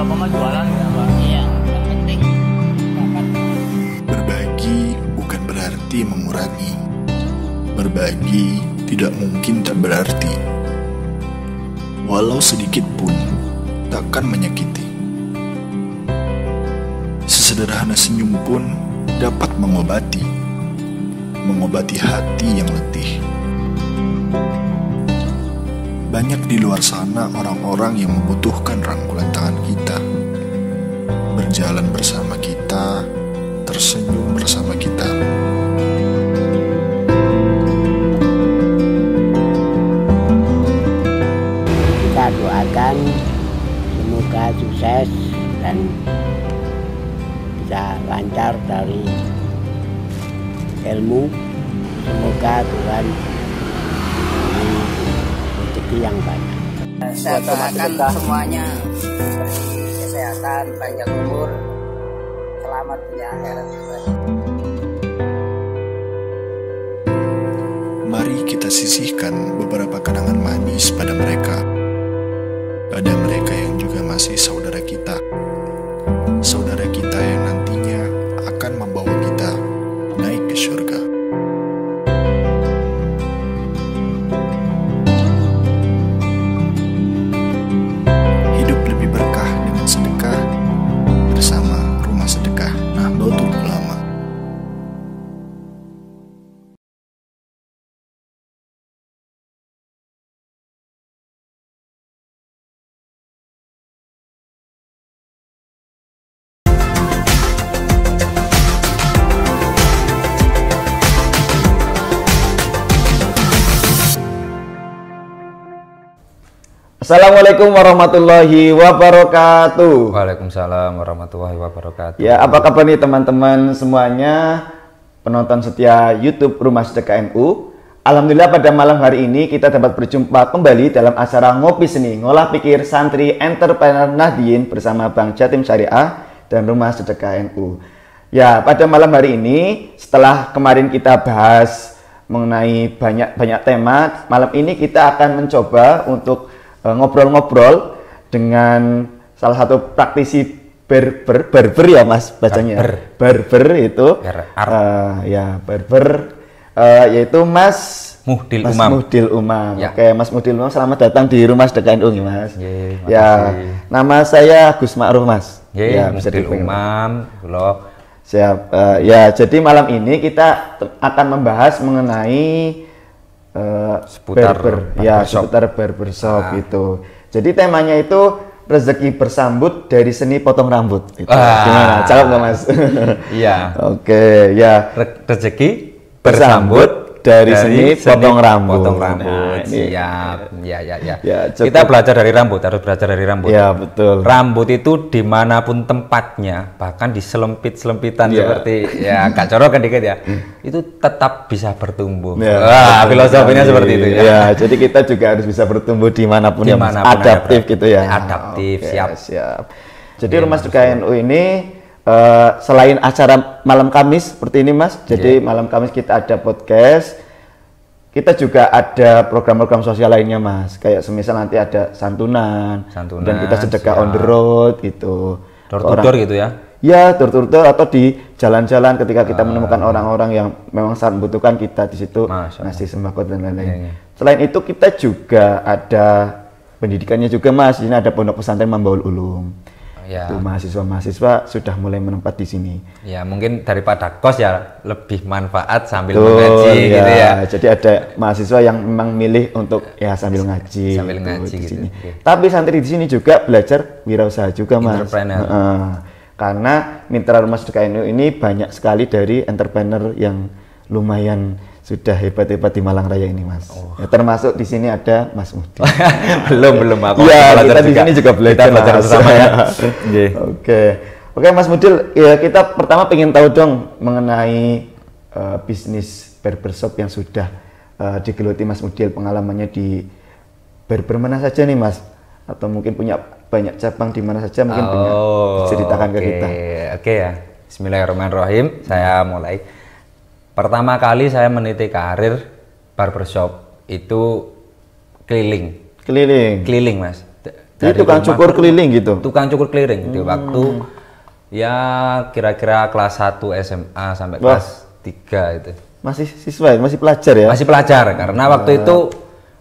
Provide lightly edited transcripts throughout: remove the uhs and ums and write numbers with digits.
utama mah jualan ya Pak. Iya, yang penting dapat. Berbagi bukan berarti mengurangi. Berbagi tidak mungkin tak berarti. Walau sedikit pun takkan menyakiti. Sesederhana senyum pun dapat mengobati hati yang letih. Banyak di luar sana orang-orang yang membutuhkan rangkulan tangan kita, berjalan bersama kita, tersenyum bersama kita. Kita doakan semoga sukses dan bisa lancar dari ilmu. Semoga Tuhan beri rezeki yang banyak. Saya doakan semuanya diberi kesehatan, panjang umur, selamat dunia akhirat. Mari kita sisihkan beberapa kenangan manis pada mereka yang juga masih saudara kita yang nantinya akan membawa kita naik ke surga. Hidup lebih berkah dengan sedekah bersama Rumah Sedekah Nahdlatul Ulama. Assalamualaikum warahmatullahi wabarakatuh. Waalaikumsalam warahmatullahi wabarakatuh. Ya, apa kabar nih teman-teman semuanya, penonton setia YouTube Rumah Sedekah NU. Alhamdulillah pada malam hari ini kita dapat berjumpa kembali dalam acara Ngopi Seni Ngolah Pikir Santri Entrepreneur Nahdien bersama Bank Jatim Syariah dan Rumah Sedekah NU. Ya, pada malam hari ini setelah kemarin kita bahas mengenai banyak tema, malam ini kita akan mencoba untuk ngobrol-ngobrol dengan salah satu praktisi barber ya Mas bacanya. Barber itu yaitu Mas Muhdil Umam. Ya. Oke, Mas Muhdil Umam, selamat datang di Rumah Sedekah NU Mas. Ya, nama saya Gus Ma'ruf Mas. Ya, Muhdil Umam. Loh. Siap. Jadi malam ini kita akan membahas mengenai seputar barbershop itu. Jadi temanya itu rezeki bersambut dari seni potong rambut. Gimana? Cakep nggak Mas? Iya. Oke, ya. Rezeki bersambut dari seni potong rambut. Nah, siap. Ya. Cukup. Kita belajar dari rambut, harus belajar dari rambut. Ya, betul. Rambut itu dimanapun tempatnya, bahkan di selempit-selempitan seperti gak corok kan dikit ya, itu tetap bisa bertumbuh. Wah, filosofinya seperti itu ya. Ya, jadi kita juga harus bisa bertumbuh dimanapun yang adaptif gitu ya. Adaptif, siap. Jadi Rumah Sedekah NU ini selain acara malam Kamis seperti ini Mas, jadi malam Kamis kita ada podcast, kita juga ada program-program sosial lainnya Mas, kayak semisal nanti ada santunan dan kita sedekah on the road gitu, door to door gitu ya? Ya, door to door atau di jalan-jalan ketika kita menemukan orang-orang yang memang sangat membutuhkan, kita di situ ngasih sembako dan lain-lain. Selain itu kita juga ada pendidikannya juga Mas, ini ada Pondok Pesantren Mambaul Ulum. Ya. Itu mahasiswa-mahasiswa sudah mulai menempat di sini. Ya, mungkin daripada kos ya lebih manfaat sambil mengaji gitu ya. Jadi ada mahasiswa yang memang milih untuk ya sambil ngaji. Sambil ngaji gitu. Tapi santri di sini juga belajar wirausaha juga Mas. Entrepreneur. Karena mitra Rumah Sedekah NU ini banyak sekali dari entrepreneur yang lumayan sudah hebat-hebat di Malang Raya ini Mas. Ya, termasuk di sini ada Mas Muhdil. belum aku. Iya, kita di sini juga belajar bersama ya. Oke Mas Muhdil, ya kita pertama pengen tahu dong mengenai bisnis barbershop yang sudah digeluti Mas Muhdil, pengalamannya di barber mana saja nih Mas? Atau mungkin punya banyak cabang di mana saja, mungkin punya ceritakan ke kita. Oke ya. Bismillahirrahmanirrahim. Saya mulai. Pertama kali saya meniti karir barbershop itu keliling Mas. Jadi tukang cukur keliling gitu. Tukang cukur keliling di waktu ya kira-kira kelas 1 SMA sampai kelas 3 itu. Masih siswa, masih pelajar ya? Masih pelajar karena waktu itu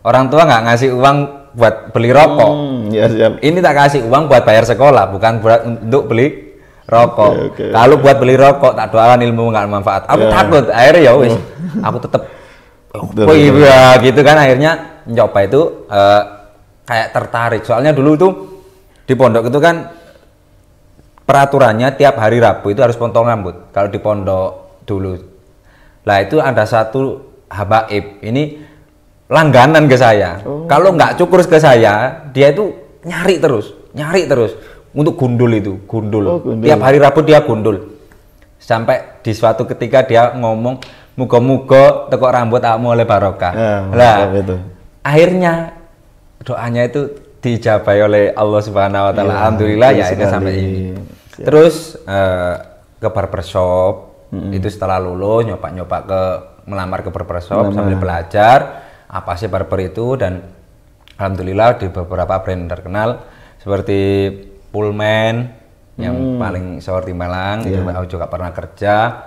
orang tua nggak ngasih uang buat beli rokok. Ya, siap. Ini tak kasih uang buat bayar sekolah, bukan buat untuk beli rokok. Okay. Kalau buat beli rokok tak doakan ilmu nggak manfaat. Aku takut, akhirnya ya wis. Aku tetap oh iya gitu kan, akhirnya nyoba itu kayak tertarik. Soalnya dulu tuh di pondok itu kan peraturannya tiap hari Rabu itu harus potong rambut. Kalau di pondok dulu. Lah itu ada satu habaib. Ini langganan ke saya. Kalau nggak cukur ke saya, dia itu nyari terus untuk gundul itu, gundul. Tiap hari Rabu dia gundul. Sampai di suatu ketika dia ngomong, muga-muga tekok rambut kamu oleh barokah. Lah, akhirnya doanya itu dijabai oleh Allah Subhanahu wa taala. Alhamdulillah ya ini sampai ini. Terus ke barbershop itu setelah lulus nyoba ke melamar ke barbershop sambil belajar apa sih barber itu, dan alhamdulillah di beberapa brand terkenal seperti Pullman yang paling sahur di Malang itu aku juga pernah kerja,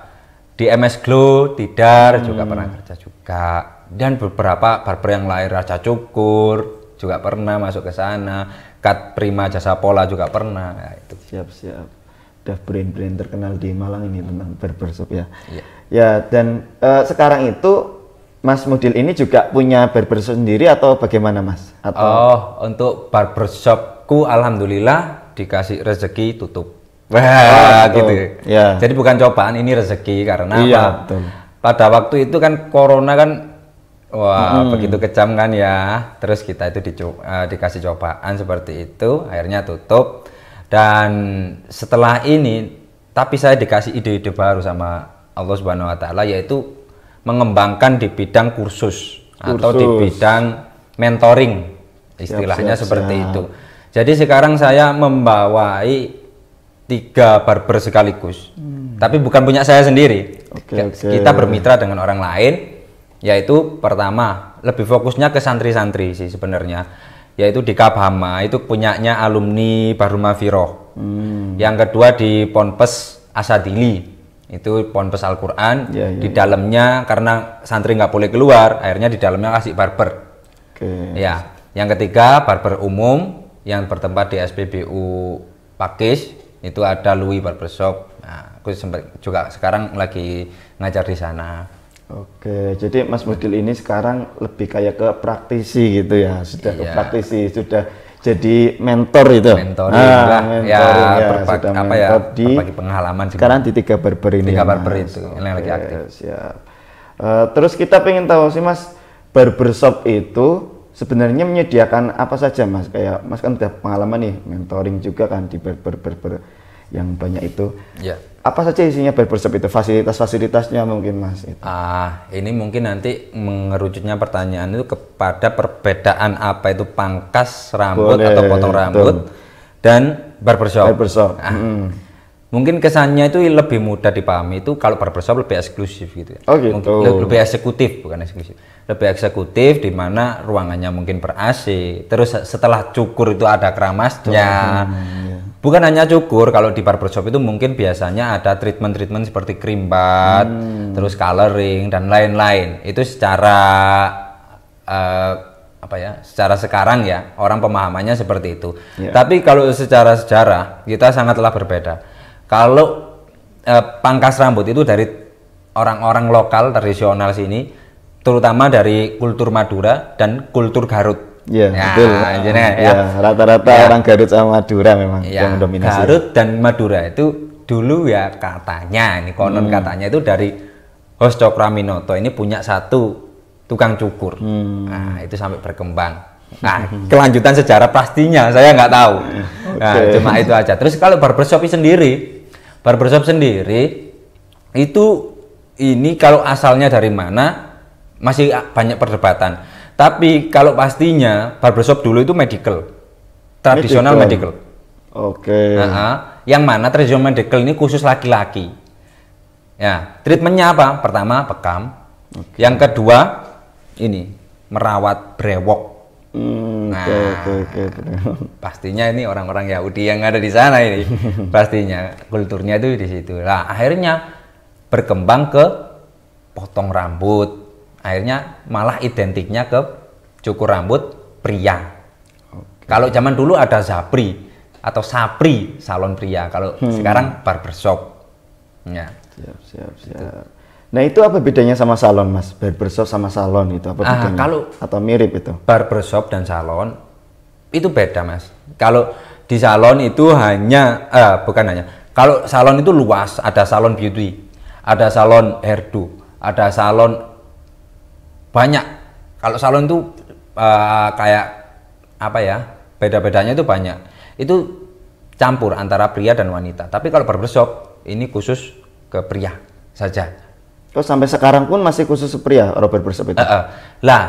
di MS Glow, Tidar juga pernah kerja juga, dan beberapa barber yang lain, Raja Cukur juga pernah masuk ke sana, Cut Prima Jasa Pola juga pernah. Ya, itu. Siap. Udah brand-brand terkenal di Malang ini tentang barbershop ya. Ya, dan sekarang itu Mas Mudil ini juga punya barbershop sendiri atau bagaimana Mas? Atau untuk barbershopku alhamdulillah dikasih rezeki tutup. Wah, gitu. Ya. Jadi bukan cobaan, ini rezeki karena apa? Betul. Pada waktu itu kan corona kan begitu kejam kan ya. Terus kita itu dikasih cobaan seperti itu, akhirnya tutup. Dan setelah ini tapi saya dikasih ide-ide baru sama Allah Subhanahu wa taala, yaitu mengembangkan di bidang kursus atau di bidang mentoring, istilahnya seperti itu. Jadi sekarang saya membawai 3 barber sekaligus, tapi bukan punya saya sendiri. Kita bermitra dengan orang lain, yaitu pertama lebih fokusnya ke santri-santri sih sebenarnya, yaitu di Kabhama itu punyanya alumni Baruma Firoh. Yang kedua di Ponpes Asadili, itu Ponpes Al-Quran. Di dalamnya karena santri nggak boleh keluar, akhirnya di dalamnya kasih barber. Ya, yang ketiga barber umum yang bertempat di SPBU Pakis, itu ada Louis Barbershop. Nah, aku juga sekarang lagi ngajar di sana. Oke, jadi Mas Mudil ini sekarang lebih kayak ke praktisi gitu ya, sudah ke praktisi, sudah jadi mentor itu. Mentoring berbagi pengalaman. Sekarang di 3 barber ini. 3 barber itu yang lagi aktif. Siap. Terus kita pengen tahu sih Mas, barbershop itu sebenarnya menyediakan apa saja Mas? Kayak Mas kan udah pengalaman nih mentoring juga kan di barber yang banyak itu. Apa saja isinya barbershop itu? Fasilitas-fasilitasnya mungkin Mas itu. Ini mungkin nanti mengerucutnya pertanyaan itu kepada perbedaan apa itu pangkas rambut atau potong rambut dan barbershop. Mungkin kesannya itu lebih mudah dipahami itu kalau barbershop lebih eksklusif gitu ya. Lebih eksekutif, bukan eksklusif. Lebih eksekutif di mana ruangannya mungkin ber-AC. Terus setelah cukur itu ada keramasnya. Bukan hanya cukur, kalau di barbershop itu mungkin biasanya ada treatment-treatment seperti cream bath, terus coloring dan lain-lain. Itu secara secara sekarang ya, orang pemahamannya seperti itu. Tapi kalau secara sejarah kita sangatlah berbeda. Kalau pangkas rambut itu dari orang-orang lokal tradisional sini, terutama dari kultur Madura dan kultur Garut. Betul. Rata-rata orang Garut sama Madura memang yang mendominasi. Garut dan Madura itu dulu ya katanya, ini konon katanya itu dari Hos Cokraminoto ini punya satu tukang cukur. Nah, itu sampai berkembang. Nah, kelanjutan sejarah pastinya saya nggak tahu. Nah, cuma itu aja. Terus kalau barbershop sendiri itu ini kalau asalnya dari mana masih banyak perdebatan. Tapi kalau pastinya barbershop dulu itu medical, tradisional medical. Yang mana tradisional medical ini khusus laki-laki. Ya, treatmentnya apa? Pertama bekam, yang kedua ini merawat brewok. Oke. Pastinya ini orang-orang Yahudi yang ada di sana ini. Pastinya kulturnya itu di situ. Nah, akhirnya berkembang ke potong rambut. Akhirnya malah identiknya ke cukur rambut pria. Kalau zaman dulu ada Zapri atau Sapri, salon pria. Kalau sekarang barbershop. Ya. Siap. Nah, itu apa bedanya sama salon, Mas? Barbershop sama salon itu apa bedanya? Atau mirip itu? Barbershop dan salon itu beda, Mas. Kalau di salon itu bukan hanya. Kalau salon itu luas, ada salon beauty, ada salon hairdo, ada salon banyak. Kalau salon itu kayak apa ya? Beda-bedanya itu banyak. Itu campur antara pria dan wanita. Tapi kalau barbershop ini khusus ke pria saja. Terus sampai sekarang pun masih khusus pria barbershop itu? Lah,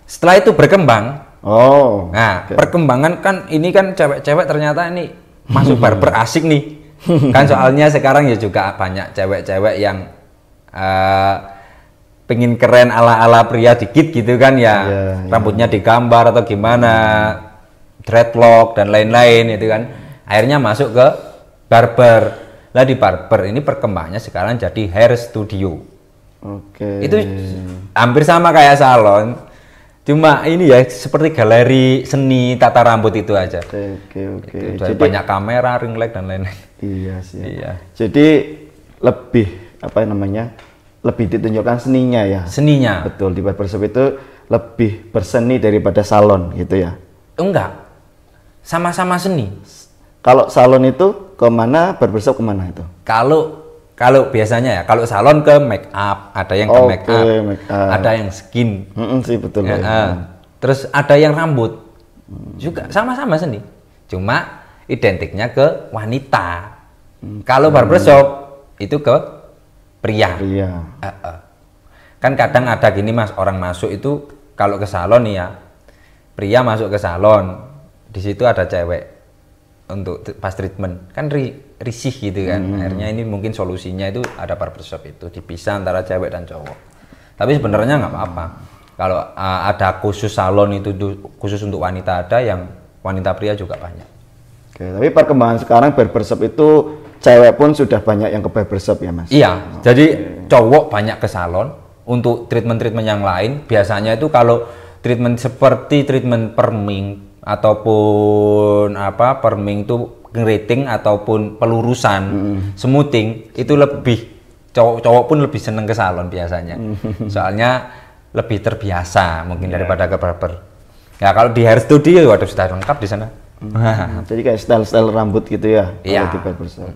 setelah itu berkembang. Okay. Perkembangan kan ini kan cewek-cewek ternyata ini masuk barber asik nih. Kan soalnya sekarang ya juga banyak cewek-cewek yang pengen keren ala-ala pria dikit gitu kan ya. Rambutnya digambar atau gimana, dreadlock dan lain-lain itu kan. Akhirnya masuk ke barber. Lah di barber ini perkembangannya sekarang jadi hair studio. Itu hampir sama kayak salon, cuma ini ya seperti galeri seni tata rambut itu aja. Jadi banyak kamera, ring light dan lain-lain. Iya. Jadi lebih lebih ditunjukkan seninya ya. Seninya. Betul, di barbershop itu lebih berseni daripada salon gitu ya. Enggak, sama-sama seni. Kalau salon itu kemana, barbershop kemana itu? Kalau biasanya ya, kalau salon ke make up, ada yang ke make up, ada yang skin, sih betul. Terus ada yang rambut, juga sama-sama seni, cuma identiknya ke wanita. Kalau barbershop itu ke pria. Kan kadang ada gini, Mas, orang masuk itu kalau ke salon nih ya, pria masuk ke salon, di situ ada cewek untuk pas treatment kan risih gitu kan. Akhirnya ini mungkin solusinya itu ada barbershop itu dipisah antara cewek dan cowok. Tapi sebenarnya nggak apa-apa kalau ada khusus salon itu khusus untuk wanita, ada yang wanita pria juga banyak. Tapi perkembangan sekarang barbershop itu cewek pun sudah banyak yang ke barbershop ya, Mas? Iya, jadi cowok banyak ke salon untuk treatment-treatment yang lain. Biasanya itu kalau treatment seperti treatment perming ataupun perming itu keriting ataupun pelurusan, smoothing itu lebih cowok pun lebih seneng ke salon biasanya. Soalnya lebih terbiasa mungkin daripada ke barber. Ya kalau di hair studio waduh sudah lengkap di sana. Jadi kayak style-style rambut gitu ya. Iya. Di barbershop.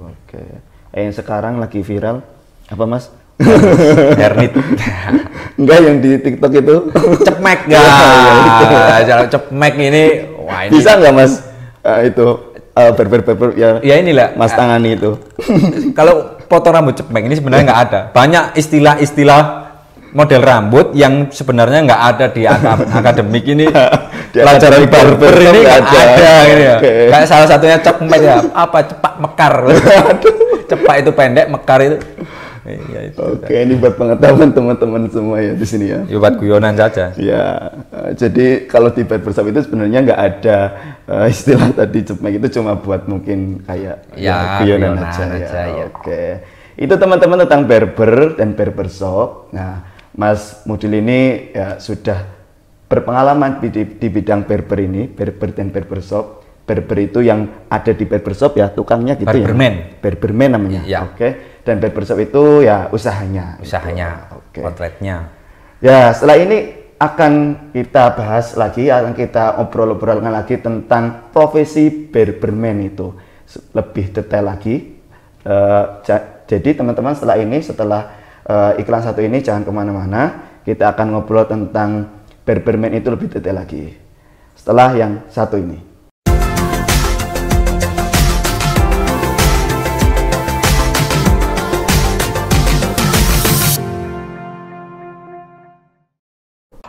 Yang sekarang lagi viral apa, Mas? Hair knit. Enggak, yang di TikTok itu cepmek kalau cepmek ini wah, ini bisa nggak, Mas? Itu barber ya inilah Mas tangani itu. Kalau potong rambut cepmek ini sebenarnya nggak ada. Banyak istilah model rambut yang sebenarnya nggak ada di akademik ini. Pelajaran barber ini nggak ada gitu ya. Kayak salah satunya cepmek ya, cepak mekar. Cepak itu pendek, mekar itu. Ya, itu ini buat pengetahuan teman-teman semua ya di sini ya. Buat guyonan saja. Ya, jadi kalau di barbershop itu sebenarnya nggak ada istilah tadi cepmek, itu cuma buat mungkin kayak guyonan aja ya. Itu teman-teman tentang barber dan barbershop. Nah, Mas Mudil ini ya sudah berpengalaman di bidang barber ini, barber dan barbershop. Barber itu yang ada di barbershop ya, tukangnya gitu Barberman. Ya. Barberman namanya. Ya. Dan barbershop itu ya usahanya. Outletnya. Ya, setelah ini akan kita bahas lagi, akan kita obrol-obrolkan lagi tentang profesi barberman itu lebih detail lagi. Jadi teman-teman setelah iklan satu ini jangan kemana-mana, kita akan ngobrol tentang barberman itu lebih detail lagi setelah yang satu ini.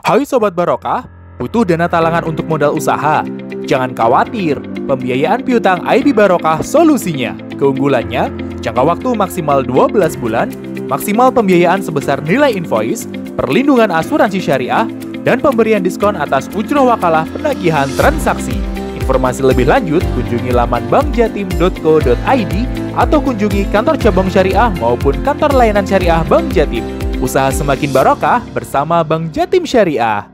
Hai Sobat Barokah, butuh dana talangan untuk modal usaha? Jangan khawatir, pembiayaan piutang IB Barokah solusinya. Keunggulannya, jangka waktu maksimal 12 bulan, maksimal pembiayaan sebesar nilai invoice, perlindungan asuransi syariah, dan pemberian diskon atas ujroh wakalah penagihan transaksi. Informasi lebih lanjut kunjungi laman bankjatim.co.id atau kunjungi kantor cabang syariah maupun kantor layanan syariah Bank Jatim. Usaha semakin barokah bersama Bank Jatim Syariah.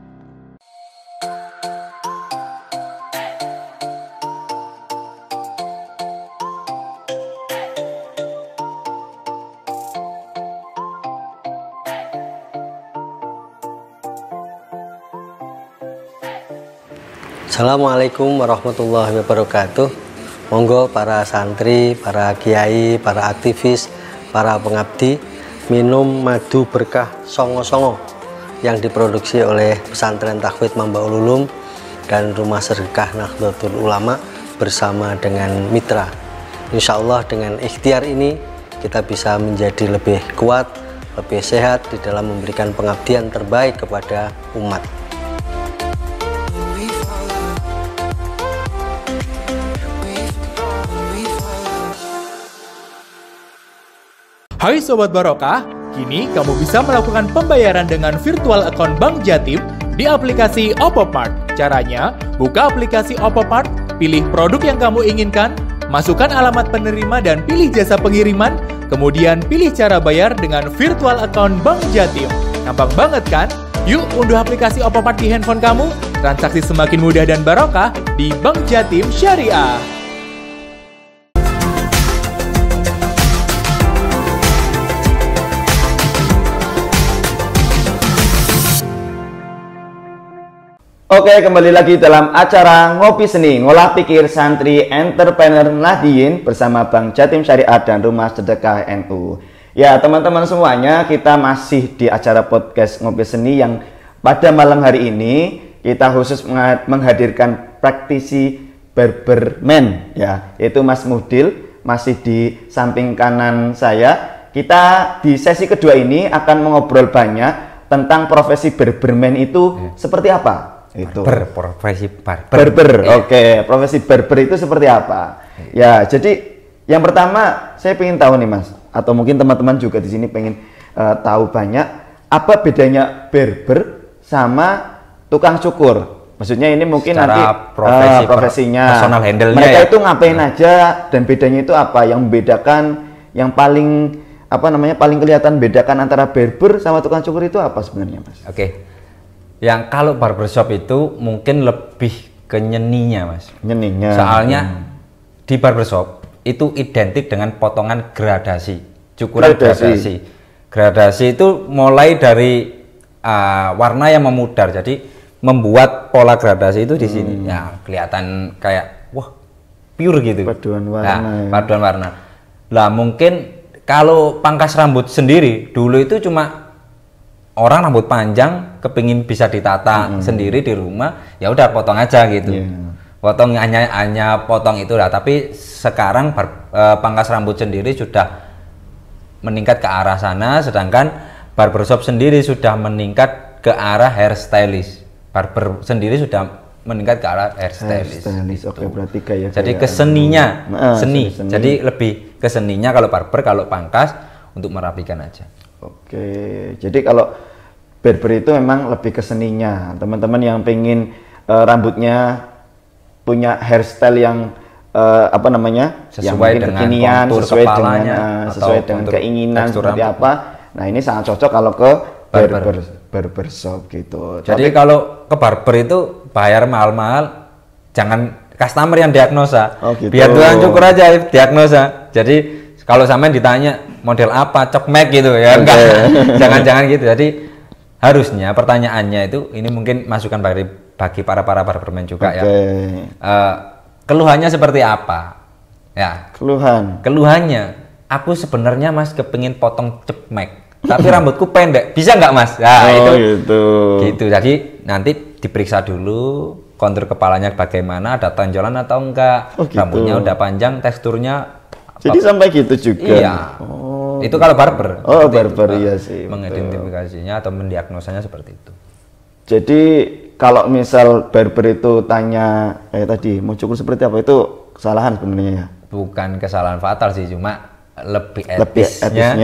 Assalamualaikum warahmatullahi wabarakatuh. Monggo para santri, para kiai, para aktivis, para pengabdi minum madu berkah songo-songo yang diproduksi oleh Pesantren Tahfidz Mambaul Ulum dan Rumah Sedekah Nahdlatul Ulama bersama dengan mitra. Insya Allah dengan ikhtiar ini kita bisa menjadi lebih kuat, lebih sehat di dalam memberikan pengabdian terbaik kepada umat. Hai Sobat Barokah, kini kamu bisa melakukan pembayaran dengan virtual account Bank Jatim di aplikasi Oppo Mart. Caranya, buka aplikasi Oppo Mart, pilih produk yang kamu inginkan, masukkan alamat penerima dan pilih jasa pengiriman, kemudian pilih cara bayar dengan virtual account Bank Jatim. Gampang banget kan? Yuk unduh aplikasi Oppo Mart di handphone kamu, transaksi semakin mudah dan barokah di Bank Jatim Syariah. Oke, kembali lagi dalam acara Ngopi Seni, Ngolah Pikir Santri Entrepreneur Nahdien bersama Bank Jatim Syariah dan Rumah Sedekah NU. Ya, teman-teman semuanya, kita masih di acara podcast Ngopi Seni yang pada malam hari ini kita khusus menghadirkan praktisi barberman, ya, yaitu Mas Muhdil, masih di samping kanan saya. Kita di sesi kedua ini akan mengobrol banyak tentang profesi barberman itu seperti apa. Itu profesi barber. Oke, profesi barber itu seperti apa? Ya, jadi yang pertama saya pengen tahu nih Mas, atau mungkin teman-teman juga di sini pengen tahu banyak apa bedanya barber sama tukang cukur. Maksudnya ini mungkin secara nanti profesinya, personal handle-nya mereka ya? itu ngapain aja dan bedanya itu apa? Yang membedakan, yang paling paling kelihatan bedakan antara barber sama tukang cukur itu apa sebenarnya Mas? Oke. Yang kalau barbershop itu mungkin lebih ke nyeninya Mas. Nyeninya. Soalnya di barbershop itu identik dengan potongan gradasi, cukuran gradasi. Gradasi itu mulai dari warna yang memudar. Jadi membuat pola gradasi itu di sini. Ya, kelihatan kayak wah, pure gitu. Paduan warna. Nah, paduan warna. Lah mungkin kalau pangkas rambut sendiri dulu itu cuma orang rambut panjang kepingin bisa ditata sendiri di rumah, ya udah potong aja gitu. Potong hanya potong itu lah. Tapi sekarang pangkas rambut sendiri sudah meningkat ke arah sana, sedangkan barbershop sendiri sudah meningkat ke arah hairstylist. Barber sendiri sudah meningkat ke arah hairstylist. Gitu. Oke, berarti kayak jadi keseninya, seni. Jadi lebih keseninya kalau barber, kalau pangkas untuk merapikan aja. Oke, jadi kalau barber itu memang lebih ke seninya. Teman-teman yang pengen rambutnya punya hairstyle yang sesuai yang dengan kekinian, kontur kepalanya, sesuai dengan keinginan seperti apa. Nah, ini sangat cocok kalau ke barbershop gitu. Jadi kalau ke barber itu bayar mahal-mahal, jangan customer yang diagnosa. Oh, gitu. Biar tukang cukur aja diagnosa. Jadi kalau sampean ditanya model apa, cokmek gitu ya, enggak, jangan-jangan gitu. Jadi harusnya pertanyaannya itu, ini mungkin masukan bagi para barberman juga ya. Keluhannya seperti apa? Ya. Keluhannya, aku sebenarnya Mas kepingin potong cokmek, tapi rambutku pendek, bisa nggak Mas? Nah, gitu. Jadi nanti diperiksa dulu kontur kepalanya bagaimana, ada tonjolan atau enggak, rambutnya udah panjang, teksturnya. Jadi sampai gitu juga. Iya. Itu kalau barber. Oh, barber iya sih. Mengidentifikasinya atau mendiagnosanya seperti itu. Jadi kalau misal barber itu tanya tadi mau cukur seperti apa, itu kesalahan sebenarnya ya? Bukan kesalahan fatal sih, cuma lebih etisnya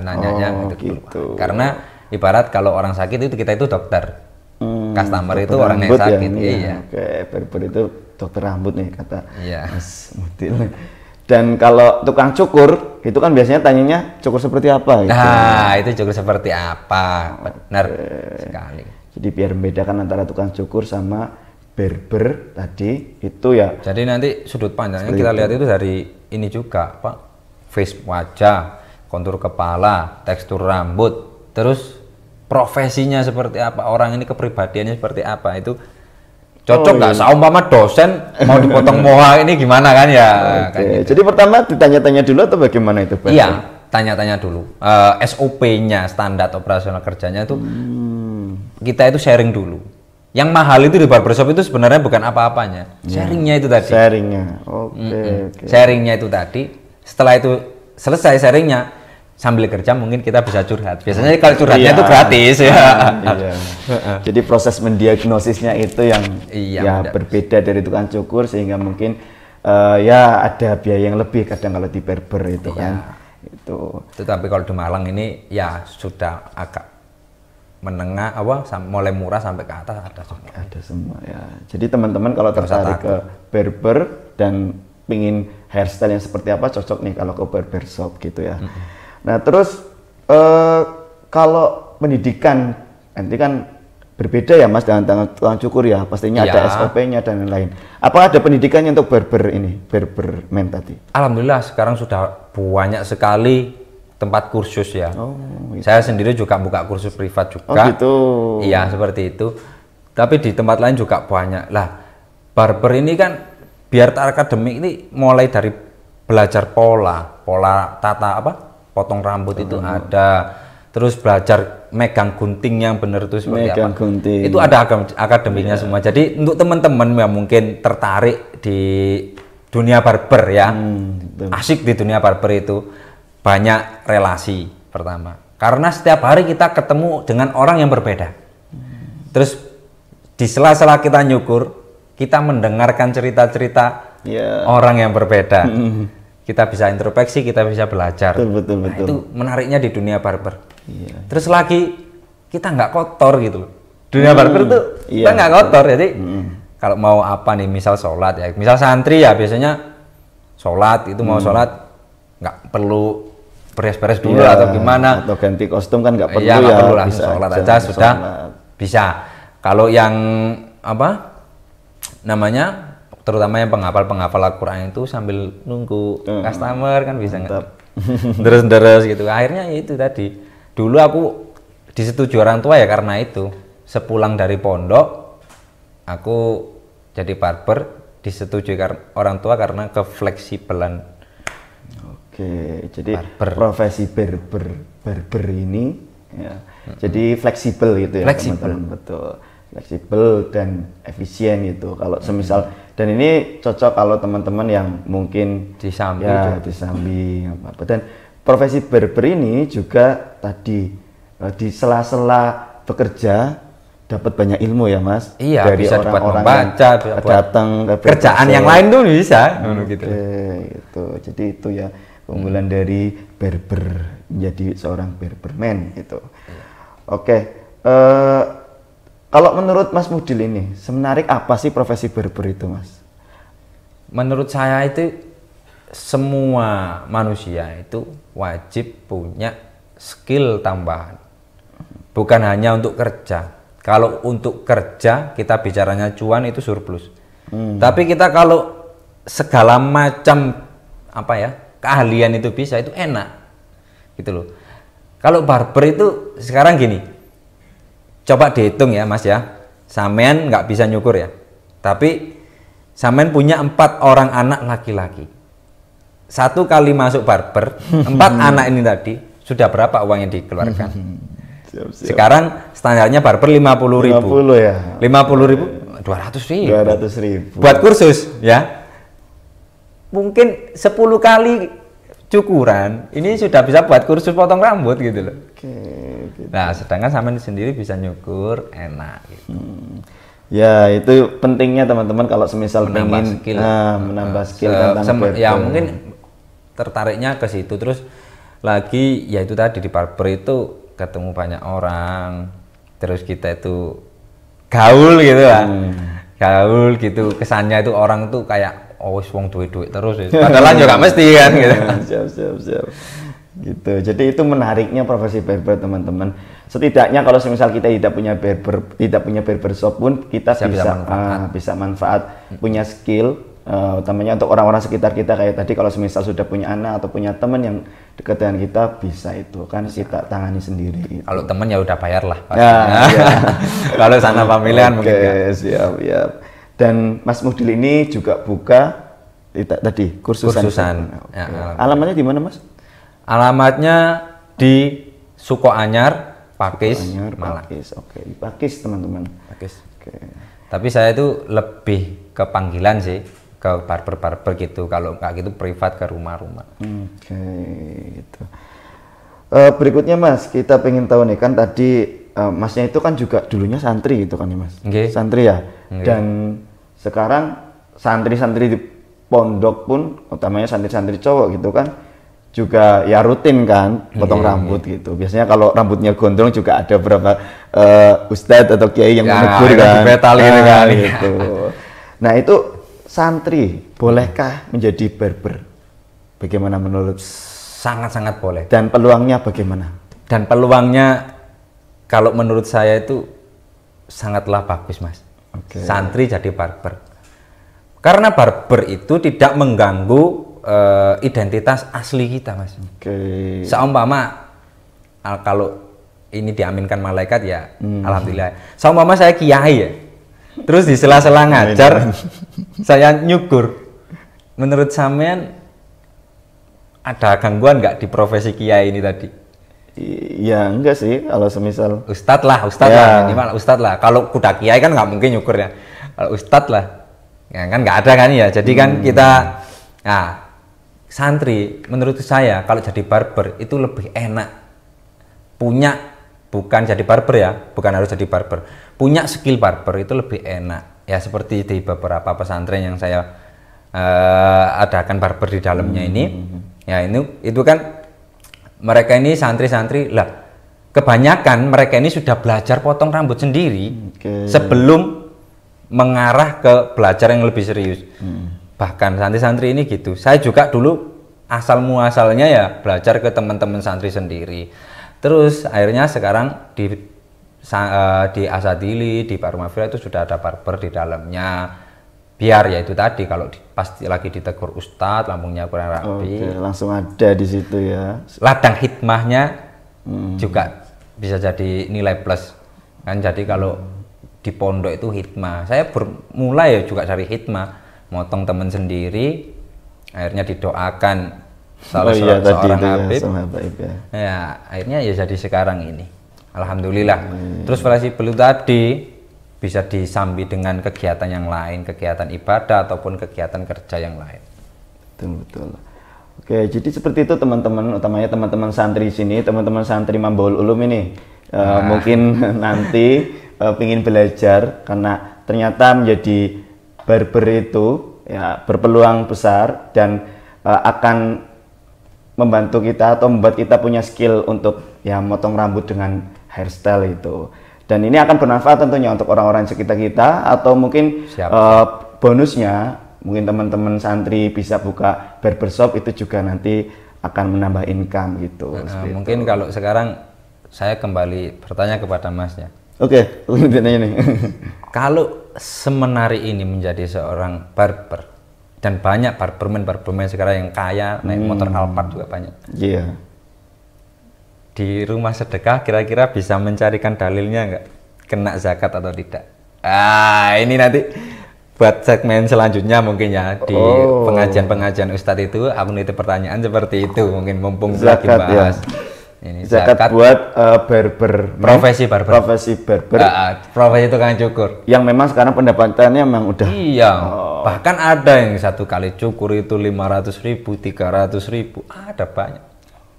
nanyanya gitu. Karena ibarat kalau orang sakit itu kita itu dokter. customer itu Dokter orang yang rambut ya sakit. ini ya. Iya. Oke, barber itu dokter rambut nih kata Iya. Mas Mudil. Dan kalau tukang cukur itu kan biasanya tanyanya cukur seperti apa gitu. Nah, itu cukur seperti apa? Benar sekali. Jadi biar membedakan antara tukang cukur sama barber tadi itu ya. Jadi nanti sudut pandangnya Seperti kita itu. lihat itu dari ini juga, Pak. Face wajah, kontur kepala, tekstur rambut, terus profesinya seperti apa, orang ini kepribadiannya seperti apa, itu cocok nggak? Seumpama dosen mau dipotong moha ini gimana kan ya? Oke. Kan gitu. Jadi pertama ditanya-tanya dulu atau bagaimana itu, Pak? Iya, tanya-tanya dulu. SOP-nya, standar operasional kerjanya itu kita itu sharing dulu. Yang mahal itu di barbershop itu sebenarnya bukan apa-apanya, sharingnya itu tadi. Sharingnya. Oke. Sharingnya itu tadi. Setelah itu selesai sharingnya, sambil kerja mungkin kita bisa curhat. Biasanya kalau curhatnya itu gratis ya. Iya. Jadi proses mendiagnosisnya itu yang Iya, ya berbeda dari tukang cukur sehingga mungkin ya ada biaya yang lebih kadang kalau di barber itu kan. Itu. Tetapi kalau di Malang ini ya sudah agak menengah mulai murah sampai ke atas ada semua. Ada semua ya. Jadi teman-teman kalau tertarik ke barber dan pingin hairstyle yang seperti apa cocok nih kalau ke barbershop gitu ya. Nah terus kalau pendidikan nanti kan berbeda ya Mas dengan tukang cukur ya, pastinya ada SOP-nya dan lain-lain. Apa ada pendidikannya untuk barberman tadi? Alhamdulillah sekarang sudah banyak sekali tempat kursus ya. Gitu. Saya sendiri juga buka kursus privat juga. Oh gitu. Iya seperti itu. Tapi di tempat lain juga banyak. Lah barber ini kan biar akademik ini mulai dari belajar pola tata potong rambut itu ada. Terus belajar megang gunting yang benar itu seperti megang apa. Gunting. Itu ada akademiknya semua. Jadi untuk teman-teman yang mungkin tertarik di dunia barber ya, asik di dunia barber itu, banyak relasi pertama. Karena setiap hari kita ketemu dengan orang yang berbeda. Terus di sela-sela kita nyukur, kita mendengarkan cerita-cerita orang yang berbeda. Kita bisa introspeksi, kita bisa belajar. Betul. Itu menariknya di dunia barber. Terus lagi kita nggak kotor gitu loh. Dunia barber tuh kita nggak kotor, jadi kalau mau apa nih, misal sholat ya, misal santri ya biasanya sholat itu mau sholat nggak perlu beres-beres dulu atau gimana, atau ganti kostum kan nggak perlu ya, nggak perlu bisa sholat aja sudah bisa. Kalau yang namanya terutama yang penghafal Al-Quran itu sambil nunggu customer kan bisa deres gitu. Akhirnya ya itu tadi, dulu aku disetujui orang tua ya karena itu, sepulang dari pondok aku jadi barber, disetujui orang tua karena kefleksibelan. Oke, jadi profesi barber ini ya, jadi fleksibel gitu ya teman-teman. Betul, fleksibel dan efisien itu. Kalau semisal dan ini cocok kalau teman-teman yang mungkin di Sambi apa. Dan profesi barber ini juga tadi di sela-sela bekerja dapat banyak ilmu ya Mas. Iya, dari bisa orang-orang baca, yang datang ke kerjaan yang lain tuh bisa gitu. Gitu. Jadi itu ya keunggulan dari barber, menjadi seorang barberman gitu. Oke, kalau menurut Mas Mudil ini semenarik apa sih profesi barber itu Mas? Menurut saya itu semua manusia itu wajib punya skill tambahan, bukan hanya untuk kerja. Kalau untuk kerja kita bicaranya cuan itu surplus, tapi kita kalau segala macam keahlian itu bisa, itu enak gitu loh. Kalau barber itu sekarang gini, coba dihitung ya Mas ya, sampean nggak bisa nyukur ya, tapi sampean punya 4 orang anak laki-laki, 1 kali masuk barber 4 anak ini tadi sudah berapa uang yang dikeluarkan? Sekarang standarnya barber 50.000 ya? 50.000, 200.000 200.000 buat kursus ya. Mungkin 10 kali cukuran ini sudah bisa buat kursus potong rambut gitu loh. Gitu. Nah sedangkan sampean sendiri bisa nyukur enak gitu. Ya itu pentingnya teman-teman kalau semisal menambah skill, menambah skill tentang barber. Ya mungkin tertariknya ke situ. Terus lagi ya itu tadi di barber itu ketemu banyak orang, terus kita itu gaul gitu lah. Gaul gitu, kesannya itu orang tuh kayak oh wis wong duit-duit terus. Padahal juga mesti kan gitu. Siap. Gitu. Jadi itu menariknya profesi barber, teman-teman. Setidaknya kalau semisal kita tidak punya barber shop pun kita bisa manfaat punya skill, utamanya untuk orang-orang sekitar kita kayak tadi kalau semisal sudah punya anak atau punya teman yang dekat dengan kita bisa itu kan kita tangani sendiri. Gitu. Kalau teman ya udah bayar lah. Ya. Kalau sana pemilihan mungkin. Siap. Dan Mas Mudil ini juga buka tadi kursusan. Ya, alamatnya di mana, Mas? Alamatnya di Sukoanyar, Pakis, Malang. Oke, Pakis teman-teman. Pakis. Oke. Tapi saya itu lebih ke panggilan sih, ke barber gitu. Kalau nggak gitu privat ke rumah-rumah. Oke, gitu. Berikutnya Mas, kita pengen tahu nih kan tadi Masnya itu kan juga dulunya santri gitu kan ya Mas? Okay. Santri ya. Okay. Dan sekarang santri-santri di pondok pun, utamanya santri-santri cowok gitu kan, juga ya rutin kan potong rambut gitu. Biasanya kalau rambutnya gondrong juga ada beberapa ustadz atau kiai yang menegur kan. Gitu. Nah itu santri bolehkah menjadi barber? Bagaimana menurut? Sangat-sangat boleh. Dan peluangnya bagaimana? Dan peluangnya kalau menurut saya itu sangatlah bagus Mas. Okay. Santri jadi barber. Karena barber itu tidak mengganggu identitas asli kita Mas. Okay. Seumpama kalau ini diaminkan malaikat ya alhamdulillah. Seumpama saya kiai ya, terus di sela-sela ngajar saya nyukur. Menurut sampean ada gangguan nggak di profesi kiai ini tadi? Ya enggak sih, kalau semisal ustadz lah minimal ustadz lah. Kalau kuda kiai kan nggak mungkin nyukur ya. Kalau ustadz lah ya kan nggak ada kan ya. Jadi kan kita santri menurut saya kalau jadi barber itu lebih enak, bukan jadi barber ya, bukan harus jadi barber, punya skill barber itu lebih enak ya. Seperti di beberapa pesantren yang saya adakan barber di dalamnya ini ya, itu kan mereka ini santri-santri lah, kebanyakan mereka ini sudah belajar potong rambut sendiri sebelum mengarah ke belajar yang lebih serius. Bahkan santri-santri ini gitu. Saya juga dulu asal muasalnya ya belajar ke teman-teman santri sendiri. Terus akhirnya sekarang di Asadili, di Parumafira itu sudah ada barber di dalamnya. Biar ya itu tadi kalau pasti lagi ditegur ustadz, lambungnya kurang rapi. Langsung ada di situ ya. Ladang hikmahnya juga bisa jadi nilai plus. Kan jadi kalau di pondok itu hikmah. Saya bermulai ya juga dari hikmah. Motong teman sendiri, akhirnya didoakan seorang habib ya, akhirnya ya jadi sekarang ini alhamdulillah. Terus fleksibel tadi bisa disambi dengan kegiatan yang lain, kegiatan ibadah ataupun kegiatan kerja yang lain. Betul. Oke, jadi seperti itu teman-teman, utamanya teman-teman santri sini, teman-teman santri Mambaul Ulum ini mungkin nanti ingin belajar karena ternyata menjadi barber itu ya berpeluang besar dan akan membantu kita atau membuat kita punya skill untuk ya motong rambut dengan hairstyle itu. Dan ini akan bermanfaat tentunya untuk orang-orang sekitar kita atau mungkin bonusnya mungkin teman-teman santri bisa buka barbershop itu juga nanti akan menambah income gitu. Mungkin kalau sekarang saya kembali bertanya kepada Masnya. Oke, tanya nih. Kalau semenarik ini menjadi seorang barber dan banyak barberman sekarang yang kaya naik motor Alphard juga banyak. Iya. Di rumah sedekah kira-kira bisa mencarikan dalilnya nggak kena zakat atau tidak? Ini nanti buat segmen selanjutnya mungkin ya di pengajian Ustadz itu aku nitip pertanyaan seperti itu mungkin mumpung lagi bahas. Ya. Ini zakat buat barber, profesi barber, profesi tukang cukur yang memang sekarang pendapatannya memang udah bahkan ada yang satu kali cukur itu 500.000, 300.000 ada banyak.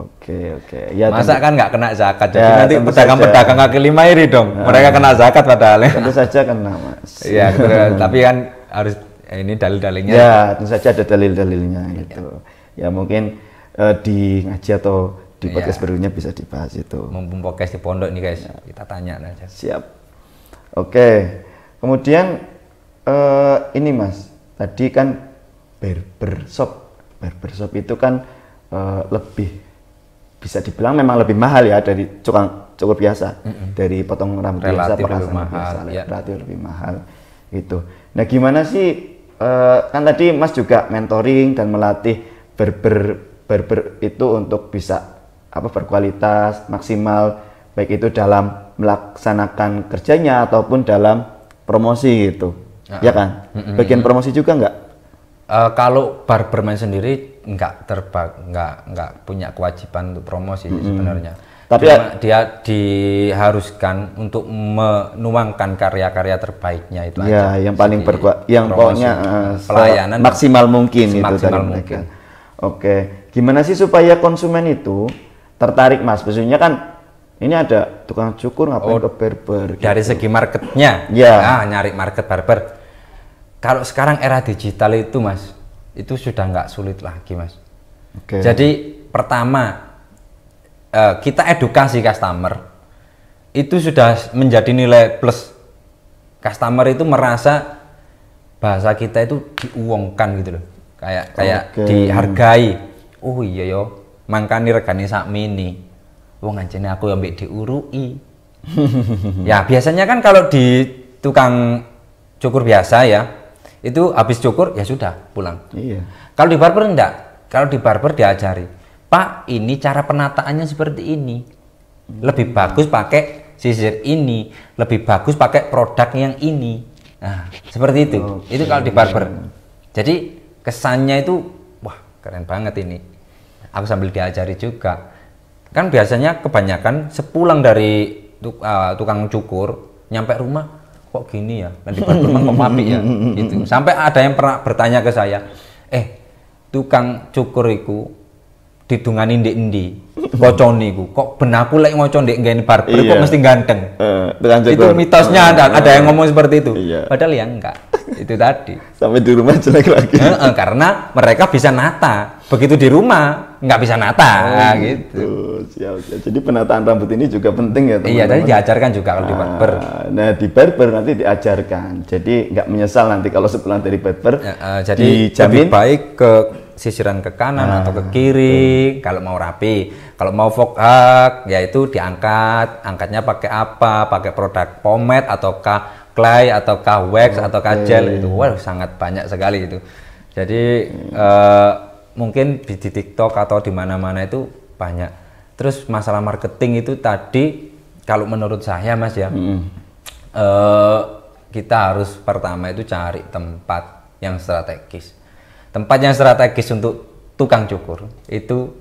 Oke ya, masa kan nggak kena zakat jadi nanti pedagang kaki lima iri dong mereka kena zakat padahal tentu saja kena Mas. Iya tapi kan harus ini dalil-dalilnya ya, tentu saja ada dalil-dalilnya gitu ya mungkin di ngaji atau di podcast berikutnya bisa dibahas itu. Mumpung podcast di pondok nih guys, kita tanya aja. Siap. Oke. Kemudian ini Mas, tadi kan barbershop. Barbershop itu kan lebih bisa dibilang memang lebih mahal ya dari tukang cukur biasa, dari potong rambut biasa, perasan biasa, relatif lebih mahal gitu. Nah, gimana sih kan tadi Mas juga mentoring dan melatih barber itu untuk bisa berkualitas maksimal, baik itu dalam melaksanakan kerjanya ataupun dalam promosi gitu, ya kan? Bagian promosi juga nggak? Kalau barberman sendiri nggak punya kewajiban untuk promosi sebenarnya. Tapi dia diharuskan untuk menuangkan karya-karya terbaiknya itu aja. Yang paling yang pokoknya pelayanan maksimal mungkin itu dari mereka. Oke, gimana sih supaya konsumen itu tertarik Mas? Maksudnya kan ini ada tukang cukur ngapain ke barber? Dari gitu. segi marketnya, nyari market barber. Kalau sekarang era digital itu Mas, itu sudah nggak sulit lagi Mas. Oke. Jadi pertama kita edukasi customer itu sudah menjadi nilai plus. Customer itu merasa bahasa kita itu diuangkan gitu loh, kayak dihargai. Oh iya yo, mangkani regane sakmene. Wong anjene aku ambek diurui. Ya biasanya kan kalau di tukang cukur biasa ya, itu habis cukur ya sudah pulang. Iya. Kalau di barber enggak. Kalau di barber diajari, Pak ini cara penataannya seperti ini. Lebih bagus pakai sisir ini, lebih bagus pakai produk yang ini. Nah seperti itu. Itu kalau di barber. Jadi kesannya itu wah keren banget ini. Aku sambil diajari juga. Kan biasanya kebanyakan sepulang dari tukang cukur nyampe rumah kok gini ya, di barber kok apik ya gitu. Sampai ada yang pernah bertanya ke saya, tukang cukur iku didungani ndek-endi kocone iku kok ben aku lek ngoco ndek ngene barber kok mesti ganteng. Itu mitosnya ada yang ngomong seperti itu. Padahal ya enggak. Itu tadi. Sampai di rumah jelek lagi. Karena mereka bisa nata. Begitu di rumah nggak bisa nata gitu. Siap. Jadi penataan rambut ini juga penting ya teman-teman. Iya, tadi diajarkan juga kalau di barber. Nah di barber nanti diajarkan. Jadi nggak menyesal nanti kalau sepulang dari barber. Jadi lebih baik ke sisiran ke kanan atau ke kiri kalau mau rapi. Kalau mau foghak yaitu diangkat. Angkatnya pakai apa? Pakai produk pomade ataukah clay ataukah wax ataukah gel itu. Wah sangat banyak sekali itu. Jadi mungkin di TikTok atau di mana-mana itu banyak. Terus masalah marketing itu tadi kalau menurut saya Mas ya, kita harus pertama itu cari tempat yang strategis. Tempat yang strategis untuk tukang cukur itu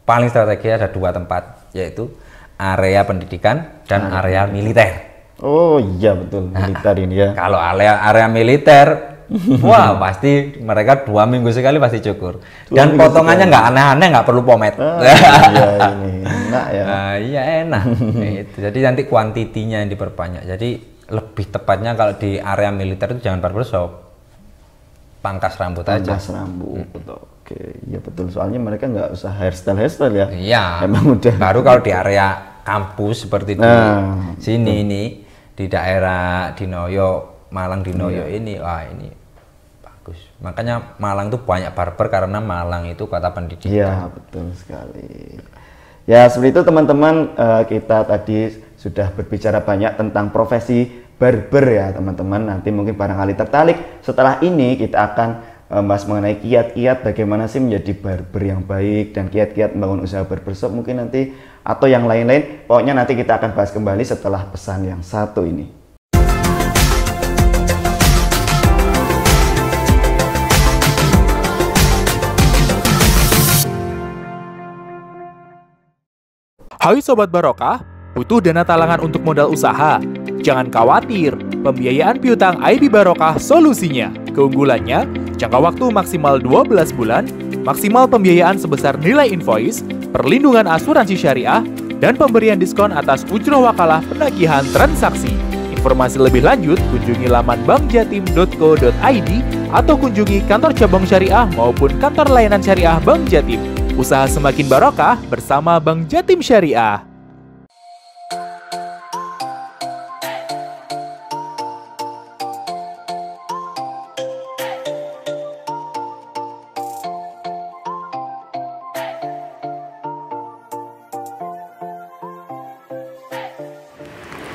paling strategis ada 2 tempat, yaitu area pendidikan dan area militer. Oh iya betul, militer ini ya. Kalau area militer wah pasti mereka 2 minggu sekali pasti cukur dan potongannya nggak aneh-aneh, nggak perlu pomade. Iya ini enak ya. Iya enak. Itu. Jadi nanti kuantitinya yang diperbanyak. Jadi lebih tepatnya kalau di area militer itu jangan barbershop, pangkas rambut aja. Pangkas rambut. Oke, iya betul. Soalnya mereka nggak usah hairstyle ya. Iya. Emang udah. Baru kalau di area kampus seperti di sini ini di daerah Dinoyo, Malang Dinoyo ini, wah ini bagus. Makanya Malang itu banyak barber karena Malang itu kota pendidikan. Iya betul sekali. Ya seperti itu teman-teman, kita tadi sudah berbicara banyak tentang profesi barber ya teman-teman. Nanti mungkin barangkali tertarik. Setelah ini kita akan bahas mengenai kiat-kiat bagaimana sih menjadi barber yang baik dan kiat-kiat membangun usaha barbershop mungkin nanti atau yang lain-lain. Pokoknya nanti kita akan bahas kembali setelah pesan yang satu ini. Hai Sobat Barokah, butuh dana talangan untuk modal usaha? Jangan khawatir, pembiayaan piutang IB Barokah solusinya. Keunggulannya, jangka waktu maksimal 12 bulan, maksimal pembiayaan sebesar nilai invoice, perlindungan asuransi syariah, dan pemberian diskon atas ujroh wakalah penagihan transaksi. Informasi lebih lanjut, kunjungi laman bankjatim.co.id atau kunjungi kantor cabang syariah maupun kantor layanan syariah Bank Jatim. Usaha semakin barokah bersama Bank Jatim Syariah.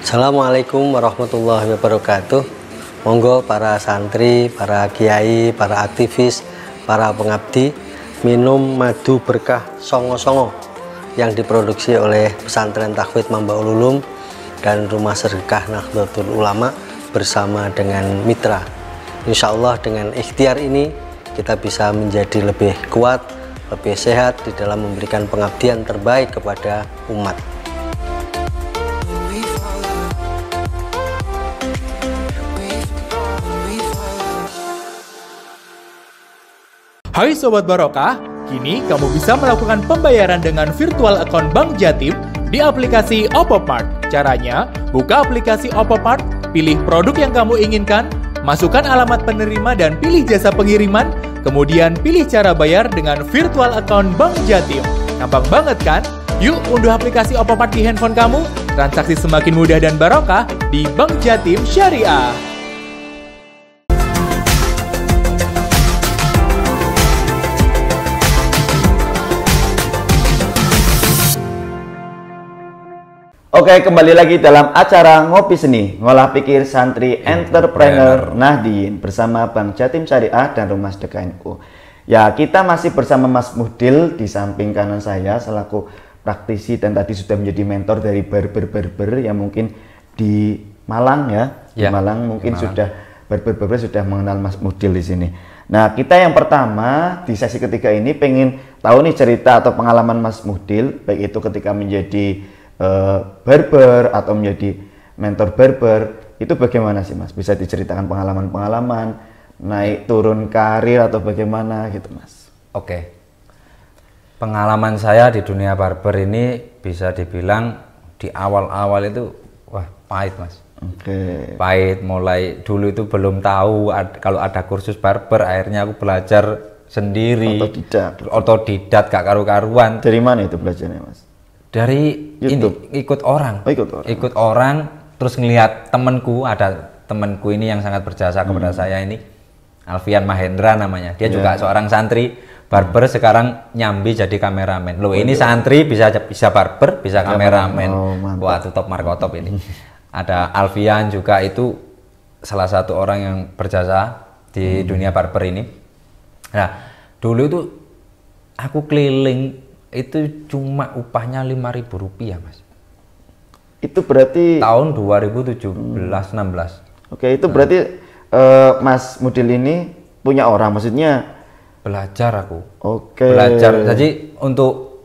Assalamualaikum warahmatullahi wabarakatuh. Monggo para santri, para kiai, para aktivis, para pengabdi minum madu berkah songo-songo yang diproduksi oleh Pesantren Tahfidz Mambaul Ulum dan Rumah Sedekah Nahdlatul Ulama bersama dengan mitra. Insya Allah dengan ikhtiar ini kita bisa menjadi lebih kuat, lebih sehat di dalam memberikan pengabdian terbaik kepada umat. Hai Sobat Barokah, kini kamu bisa melakukan pembayaran dengan virtual account Bank Jatim di aplikasi Oppo Mart. Caranya, buka aplikasi Oppo Mart, pilih produk yang kamu inginkan, masukkan alamat penerima dan pilih jasa pengiriman, kemudian pilih cara bayar dengan virtual account Bank Jatim. Gampang banget kan? Yuk unduh aplikasi Oppo Mart di handphone kamu, transaksi semakin mudah dan barokah di Bank Jatim Syariah. Oke, kembali lagi dalam acara Ngopi Seni, Ngolah Pikir Santri Entrepreneur Nahdien bersama Bank Jatim Syariah dan Rumah Sedekah NU. Ya, kita masih bersama Mas Muhdil di samping kanan saya selaku praktisi dan tadi sudah menjadi mentor dari barber-barber yang mungkin di Malang ya. Di Malang mungkin sudah barber-barber sudah mengenal Mas Muhdil di sini. Nah, kita yang pertama di sesi ketiga ini pengen tahu nih cerita atau pengalaman Mas Muhdil, baik itu ketika menjadi barber atau menjadi mentor barber, itu bagaimana sih Mas? Bisa diceritakan pengalaman-pengalaman naik turun karir atau bagaimana gitu Mas? Oke, pengalaman saya di dunia barber ini bisa dibilang di awal-awal itu wah pahit Mas. Oke. Pahit, mulai dulu itu belum tahu kalau ada kursus barber, akhirnya aku belajar sendiri. Otodidak gak karu-karuan. Dari mana itu belajarnya Mas? Dari YouTube. Ini ikut orang. Ikut orang terus ngelihat temenku, ada temenku ini yang sangat berjasa kepada saya ini, Alfian Mahendra namanya. Dia juga seorang santri barber, sekarang nyambi jadi kameramen. Loh, ini santri bisa barber, bisa kameramen. Wah, itu top markotop ini. Ada Alfian juga, itu salah satu orang yang berjasa di dunia barber ini. Nah, dulu itu aku keliling itu cuma upahnya Rp5.000 Mas. Itu berarti tahun 2017-16. Oke, itu berarti Mas Muhdil ini punya orang, maksudnya belajar aku. Oke. Belajar. Jadi untuk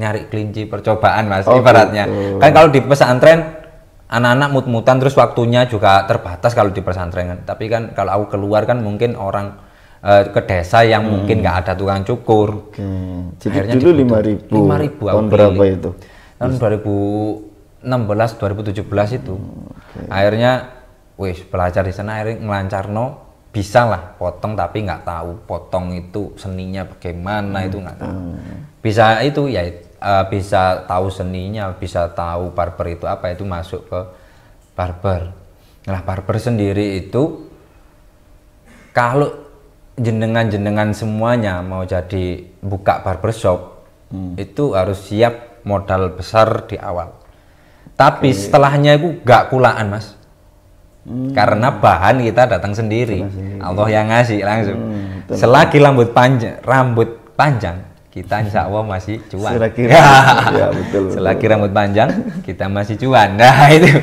nyari kelinci percobaan Mas, ibaratnya. Gitu. Kan kalau di pesantren anak-anak mut-mutan terus waktunya juga terbatas kalau di pesantren. Tapi kan kalau aku keluar kan mungkin orang ke desa yang mungkin nggak ada tukang cukur. Oke. Jadi dulu 5.000 tahun berapa itu? Tahun 2016-2017 itu. Akhirnya wis belajar di sana, akhirnya ngelancarno, bisa lah potong, tapi nggak tahu potong itu seninya bagaimana, itu nggak tahu. Bisa itu ya bisa tahu seninya, bisa tahu barber itu apa, itu masuk ke barber. Nah, barber sendiri itu kalau jenengan semuanya mau jadi buka barbershop, itu harus siap modal besar di awal. Tapi setelahnya itu gak kulaan Mas, karena bahan kita datang sendiri. Allah yang ngasih langsung. Selagi rambut panjang kita insya Allah masih cuan. Selagi rambut panjang kita masih cuan. Nah itu.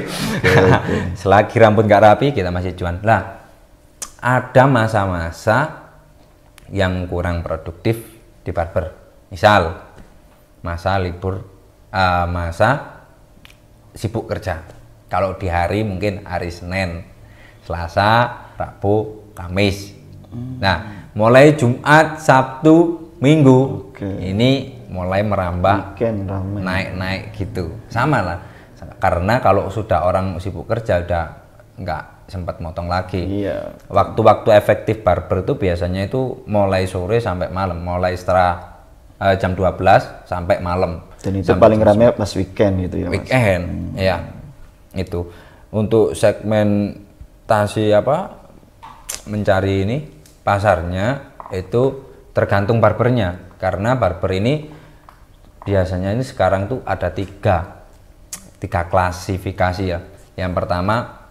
Selagi rambut gak rapi kita masih cuan. Nah, ada masa-masa yang kurang produktif di barber. Misal masa libur, masa sibuk kerja. Kalau di hari mungkin hari Senin, Selasa, Rabu, Kamis. Nah, mulai Jumat, Sabtu, Minggu, ini mulai merambah naik-naik gitu. Sama lah. Karena kalau sudah orang sibuk kerja udah nggak sempat motong lagi. Waktu-waktu efektif barber itu biasanya itu mulai sore sampai malam, mulai setelah jam 12 sampai malam. Dan itu paling ramai pas weekend gitu ya Mas? Weekend, ya. Itu untuk segmentasi mencari ini pasarnya itu tergantung barbernya, karena barber ini biasanya ini sekarang tuh ada tiga klasifikasi ya. Yang pertama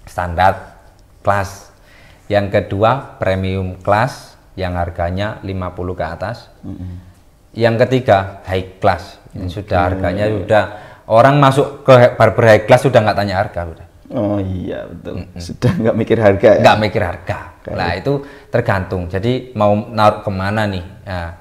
standar kelas, yang kedua premium kelas yang harganya 50 ke atas, yang ketiga high class. Ini sudah harganya sudah orang masuk ke barber high class sudah nggak tanya harga udah. Oh iya betul. Sudah nggak mikir harga ya? Nggak mikir harga. Nah itu tergantung. Jadi mau naruh kemana nih? Nah,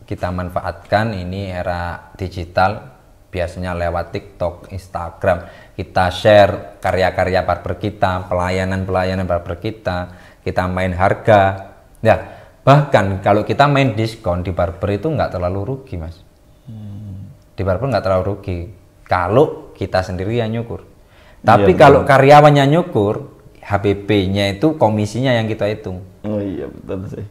kita manfaatkan ini era digital, biasanya lewat TikTok, Instagram. Kita share karya-karya barber kita, pelayanan-pelayanan barber kita main harga. Ya, bahkan kalau kita main diskon di barber itu nggak terlalu rugi, Mas. Di barber nggak terlalu rugi kalau kita sendiri yang nyukur. Tapi Iya, kalau karyawannya nyukur, HBP-nya itu komisinya yang kita hitung. Oh iya betul sih.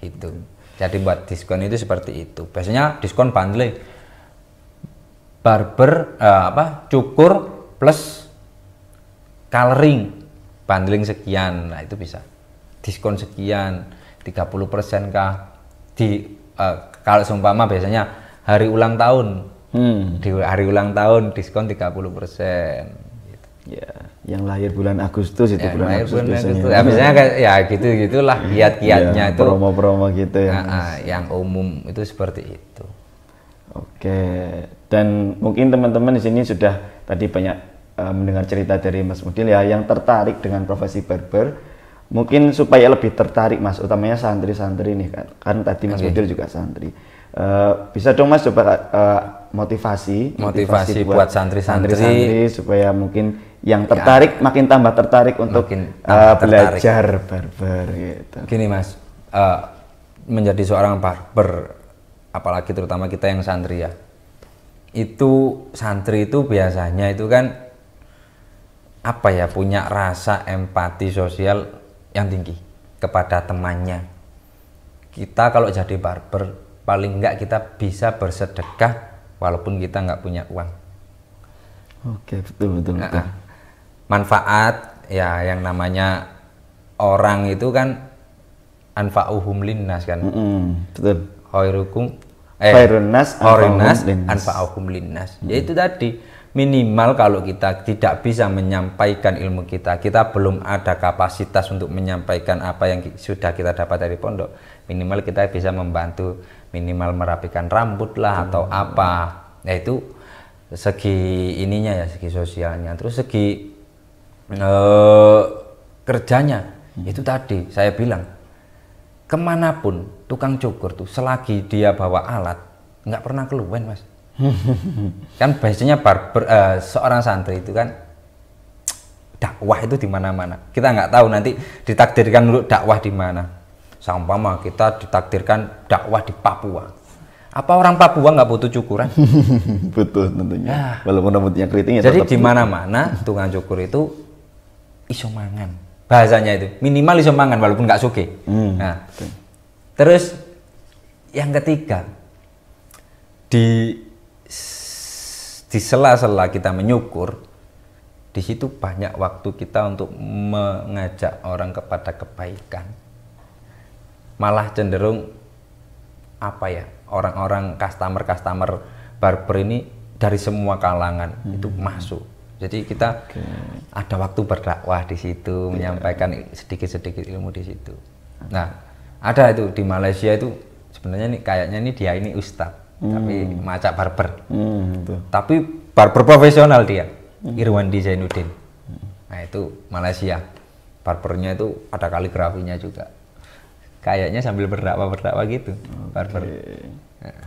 Gitu. Jadi buat diskon itu seperti itu. Biasanya diskon bundling. Barber cukur plus coloring bundling sekian. Nah, itu bisa. Diskon sekian, 30% kah? Kalau seumpama biasanya hari ulang tahun. Di hari ulang tahun diskon 30%. Gitu. Ya, yang lahir bulan Agustus itu Ya, bulan lahir Agustus bulan biasanya. Agustus. Ya, biasanya kayak ya gitu-gitulah kiat-kiatnya Ya, itu. promo-promo gitu ya. Yang umum itu seperti itu. Oke, dan mungkin teman-teman di sini sudah tadi banyak mendengar cerita dari Mas Mudil ya, yang tertarik dengan profesi barber. Mungkin supaya lebih tertarik Mas, utamanya santri-santri nih kan tadi Mas Mudil juga santri. Bisa dong Mas coba motivasi buat santri-santri supaya mungkin yang tertarik makin tambah tertarik untuk belajar barber gitu. Gini Mas, menjadi seorang barber, apalagi terutama kita yang santri ya, itu santri itu biasanya itu kan apa ya, punya rasa empati sosial yang tinggi kepada temannya. Kita kalau jadi barber paling enggak kita bisa bersedekah walaupun kita nggak punya uang. Oke, betul. Manfaat ya, yang namanya orang itu kan anfa'uhum linnas kan. Betul. Khairun nas linnas. anfa'uhum linnas. Yaitu tadi, minimal kalau kita tidak bisa menyampaikan ilmu kita belum ada kapasitas untuk menyampaikan apa yang sudah kita dapat dari pondok, minimal kita bisa membantu, minimal merapikan rambut lah atau apa. Nah itu segi ininya ya, segi sosialnya. Terus segi kerjanya, itu tadi saya bilang, kemanapun tukang cukur tuh selagi dia bawa alat nggak pernah keluwen Mas. Kan biasanya barber, seorang santri itu kan dakwah itu di mana-mana. Kita nggak tahu nanti ditakdirkan untuk dakwah di mana. Seumpama kita ditakdirkan dakwah di Papua. Apa orang Papua nggak butuh cukuran? Betul tentunya. Walaupun rambutnya keriting ya. Jadi di mana-mana tukang cukur itu iso mangan. Bahasanya itu minimal iso mangan walaupun nggak suge. Nah, terus yang ketiga, di sela-sela kita menyukur, di situ banyak waktu kita untuk mengajak orang kepada kebaikan. Malah cenderung apa ya, orang-orang customer barber ini dari semua kalangan itu masuk. Jadi kita ada waktu berdakwah di situ, menyampaikan sedikit-sedikit ilmu di situ. Nah, ada itu di Malaysia itu sebenarnya nih kayaknya nih dia ini ustadz, tapi macak barber. Tapi barber profesional dia, Irwandi Zainuddin. Nah, itu Malaysia. Barbernya itu ada kaligrafinya juga. Kayaknya sambil berdakwah gitu, barber. Nah.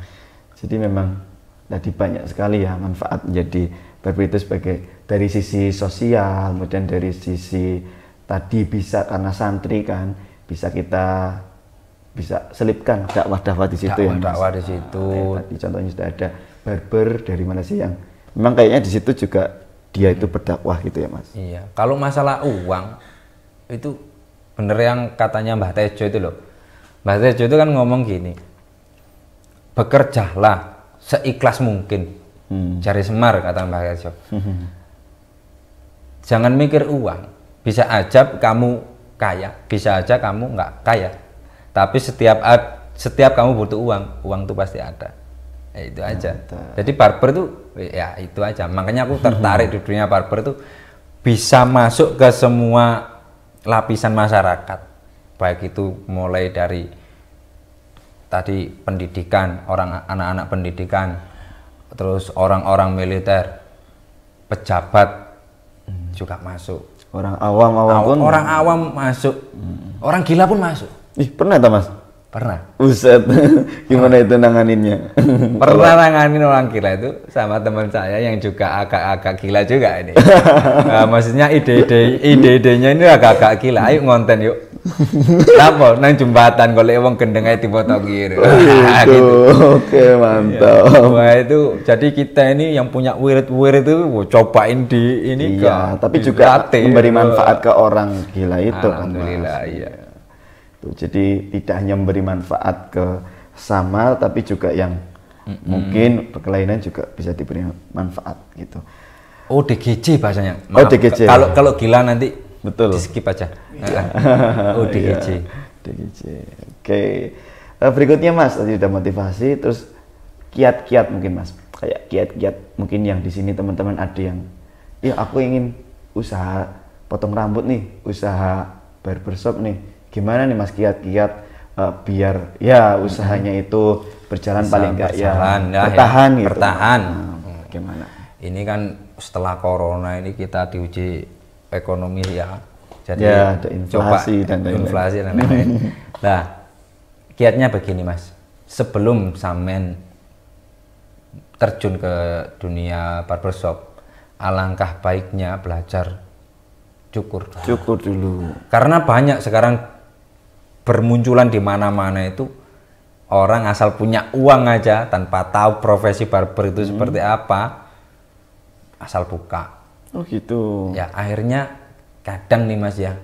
Jadi memang tadi banyak sekali ya manfaat menjadi barber itu sebagai dari sisi sosial, kemudian dari sisi tadi bisa karena santri kan bisa kita bisa selipkan dakwah-dakwah di situ ya. Dakwah di situ. Tadi contohnya sudah ada barber dari Malaysia yang memang kayaknya di situ juga dia itu berdakwah gitu ya Mas. Iya. Kalau masalah uang itu bener yang katanya Mbah Tejo itu loh. Mbah Tejo itu kan ngomong gini, bekerjalah seikhlas mungkin. Cari semar kata Mbah Tejo. Jangan mikir uang. Bisa aja kamu kaya, bisa aja kamu nggak kaya. Tapi setiap kamu butuh uang, uang itu pasti ada. Itu aja. Jadi barber tuh ya itu aja. Makanya aku tertarik di dunia barber tuh bisa masuk ke semua lapisan masyarakat. Baik itu mulai dari tadi pendidikan, anak-anak pendidikan, terus orang-orang militer, pejabat juga masuk. Orang awam pun. Orang awam masuk. Orang gila pun masuk. Ih, pernah tak Mas? Pernah. Buset. Gimana itu nanganinnya? Pernah nanganin orang gila itu sama teman saya yang juga agak-agak gila juga ini. Maksudnya ide-idenya ini agak-agak gila. Ayo ngonten yuk. Apa? Nang jembatan golek wong gendeng ae dipoto gitu. Gitu. Oke, mantap. Wah, itu jadi kita ini yang punya wirid-wirid itu cobain di ini iya, tapi juga memberi manfaat ke orang gila itu. Alhamdulillah, iya. Tuh, jadi tidak hanya memberi manfaat ke sama, tapi juga yang mungkin berkelainan juga bisa diberi manfaat gitu. Oh, DGJ bahasanya. Maaf, DGJ. Kalau gila nanti betul. Di skip aja. Oh, DGJ. Iya, DGJ. Oke. Berikutnya Mas, tadi udah motivasi, terus kiat-kiat mungkin Mas. Kayak kiat-kiat mungkin yang di sini teman-teman ada yang, ya aku ingin usaha potong rambut nih, usaha barbershop nih. Gimana nih Mas kiat-kiat biar ya usahanya itu berjalan bisa paling enggak ya bertahan gitu. Bertahan. Gimana? Ini kan setelah corona ini kita diuji ekonomi ya. Jadi ya, ada inflasi dan lain-lain. Nah, kiatnya begini Mas. Sebelum sampean terjun ke dunia barbershop, alangkah baiknya belajar cukur dulu. Karena banyak sekarang bermunculan di mana-mana itu orang asal punya uang aja tanpa tahu profesi barber itu seperti apa, asal buka. Oh gitu. Ya akhirnya kadang nih Mas ya,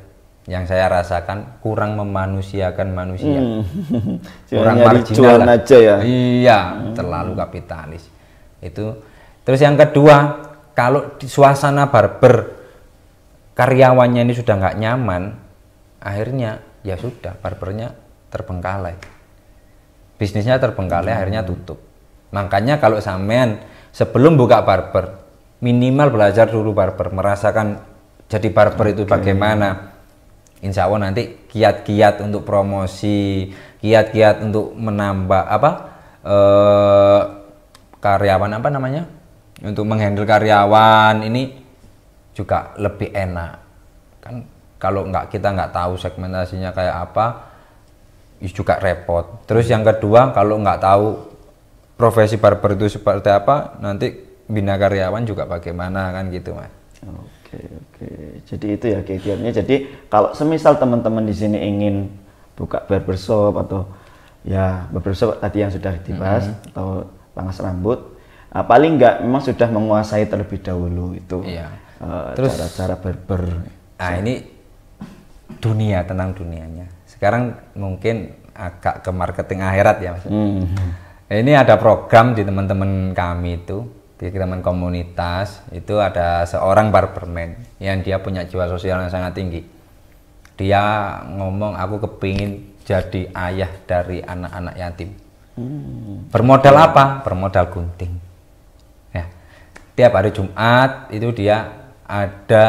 yang saya rasakan kurang memanusiakan manusia. Kurang marginal aja ya. Iya, terlalu kapitalis. Itu. Terus yang kedua, kalau di suasana barber karyawannya ini sudah nggak nyaman, akhirnya ya sudah barbernya terbengkalai, bisnisnya terbengkalai, akhirnya tutup. Makanya kalau sampean sebelum buka barber minimal belajar dulu barber, merasakan jadi barber itu bagaimana. Insya Allah nanti kiat-kiat untuk promosi, kiat-kiat untuk menambah karyawan untuk menghandle karyawan ini juga lebih enak kan. Kalau kita nggak tahu segmentasinya kayak apa, juga repot. Terus yang kedua, kalau nggak tahu profesi barber itu seperti apa, nanti bina karyawan juga bagaimana kan gitu Mas. Oke. Jadi itu ya kiatnya. Jadi kalau semisal teman-teman di sini ingin buka barbershop atau ya barbershop tadi yang sudah dibahas atau pangkas rambut, paling nggak memang sudah menguasai terlebih dahulu itu. Iya. Terus cara-cara barber. Nah ini tentang dunianya. Sekarang mungkin agak ke marketing akhirat ya Mas. Ini ada program di teman-teman kami itu, di teman komunitas itu ada seorang barberman yang dia punya jiwa sosial yang sangat tinggi. Dia ngomong, aku kepingin jadi ayah dari anak-anak yatim. Bermodal apa? Bermodal gunting. Ya. Tiap hari Jumat itu dia ada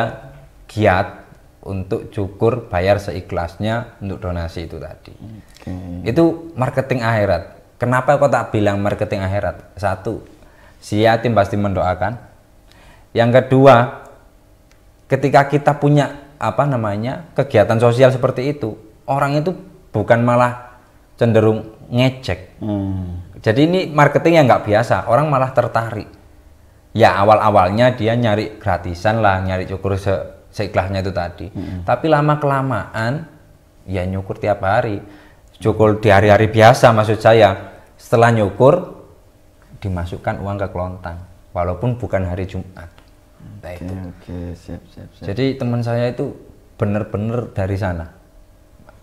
giat untuk cukur, bayar seikhlasnya untuk donasi itu tadi. Itu marketing akhirat. Kenapa kok tak bilang marketing akhirat? Satu, si yatim pasti mendoakan. Yang kedua, ketika kita punya kegiatan sosial seperti itu, orang itu bukan malah cenderung ngecek. Jadi ini marketing yang nggak biasa, orang malah tertarik. Ya awal-awalnya dia nyari gratisan lah, nyari cukur seikhlasnya itu tadi. Tapi lama kelamaan ya nyukur tiap hari, cukur di hari-hari biasa maksud saya. Setelah nyukur dimasukkan uang ke kelontang, walaupun bukan hari Jumat. Siap. Jadi teman saya itu benar-benar dari sana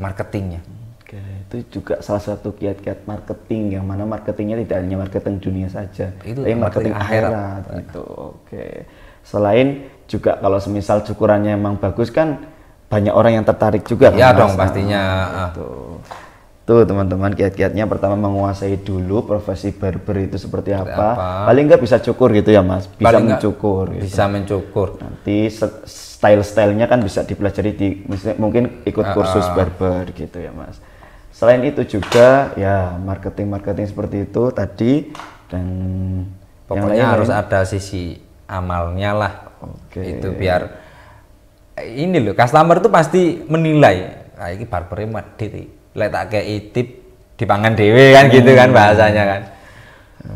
marketingnya. Itu juga salah satu kiat-kiat marketing, yang mana marketingnya tidak hanya marketing dunia saja, tapi marketing akhirat. Itu Selain juga kalau semisal cukurannya emang bagus kan banyak orang yang tertarik juga. Iya dong pastinya. Tuh teman-teman, kiat-kiatnya pertama menguasai dulu profesi barber itu seperti apa. Paling nggak bisa cukur gitu ya Mas, bisa mencukur gitu. Bisa mencukur. Nanti style-stylenya kan bisa dipelajari di mungkin ikut kursus barber gitu ya Mas. Selain itu juga ya marketing seperti itu tadi, dan pokoknya harus ada sisi amalnya lah. Itu biar ini loh, customer tuh pasti menilai ini barbernya medit. Lek tak kayak tip dipangan dewe kan gitu kan bahasanya kan.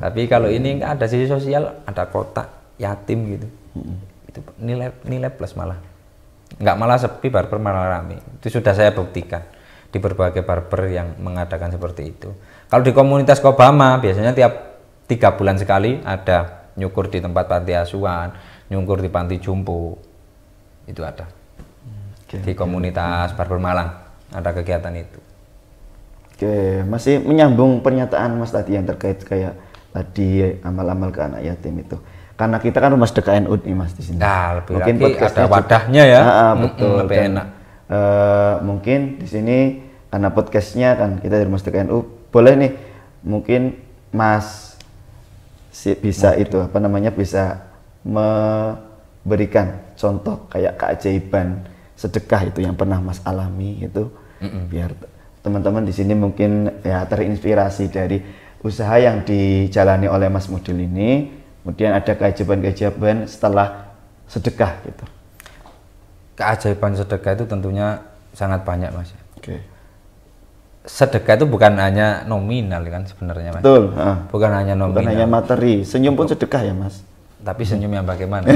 Tapi kalau ini ada sisi sosial, ada kotak yatim gitu. Itu nilai plus malah. Nggak malah sepi, barber malah rame. Itu sudah saya buktikan di berbagai barber yang mengadakan seperti itu. Kalau di komunitas Kobama biasanya tiap 3 bulan sekali ada nyukur di tempat panti asuhan, nyukur di panti jompo. Itu ada. Di komunitas barber Malang ada kegiatan itu. Oke, masih menyambung pernyataan Mas tadi yang terkait kayak tadi amal-amal ke anak yatim itu. Karena kita kan rumah sedekah NU nih Mas di sini. Nah, lebih mungkin lagi ada wadahnya ya. Betul. Lebih enak. Mungkin di sini karena podcastnya kan kita dari rumah sedekah NU, boleh nih mungkin Mas bisa bisa memberikan contoh kayak keajaiban sedekah itu yang pernah Mas alami itu, biar teman-teman di sini mungkin ya terinspirasi dari usaha yang dijalani oleh Mas Mudil ini, kemudian ada keajaiban-keajaiban setelah sedekah gitu. Keajaiban sedekah itu tentunya sangat banyak Mas. Sedekah itu bukan hanya nominal kan sebenarnya Mas. Betul. Bukan hanya nominal. Bukan hanya materi. Senyum pun sedekah ya Mas. Tapi senyum yang bagaimana?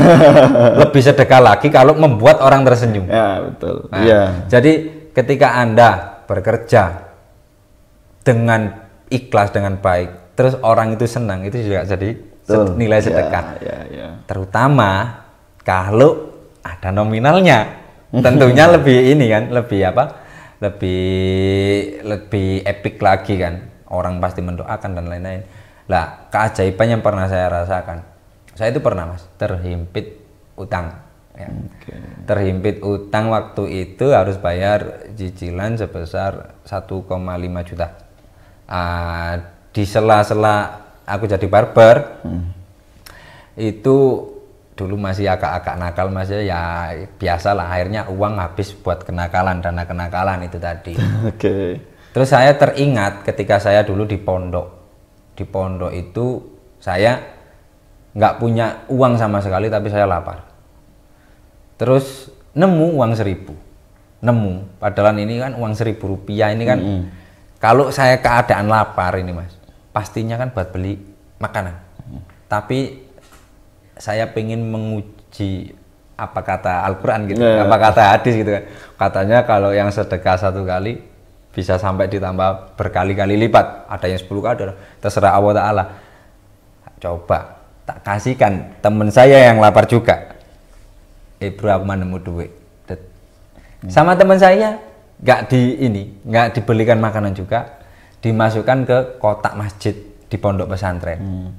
Lebih sedekah lagi kalau membuat orang tersenyum. Ya betul. Nah, jadi ketika Anda bekerja dengan ikhlas, dengan baik, terus orang itu senang, itu juga jadi nilai sedekah. Terutama kalau ada nominalnya, tentunya lebih ini kan, lebih epic lagi kan. Orang pasti mendoakan dan lain-lain. Lah, keajaiban yang pernah saya rasakan, saya itu pernah Mas terhimpit utang. Ya. Terhimpit utang waktu itu harus bayar cicilan sebesar 1,5 juta. Di sela-sela aku jadi barber, itu dulu masih agak-agak nakal Mas ya, biasalah, akhirnya uang habis buat kenakalan, dana kenakalan itu tadi. Terus saya teringat ketika saya dulu di pondok itu saya nggak punya uang sama sekali, tapi saya lapar. Terus nemu uang 1.000, padahal ini kan uang 1.000 rupiah ini kan, kalau saya keadaan lapar ini Mas, pastinya kan buat beli makanan. Tapi saya pengen menguji apa kata Al-Quran gitu, apa kata hadis gitu kan. Katanya kalau yang sedekah 1 kali bisa sampai ditambah berkali-kali lipat, ada yang 10 kali, terserah Allah Ta'ala. Coba tak kasihkan temen saya yang lapar juga. Bro, aku nemu duit. Sama teman saya nggak dibelikan makanan juga, dimasukkan ke kotak masjid di pondok pesantren.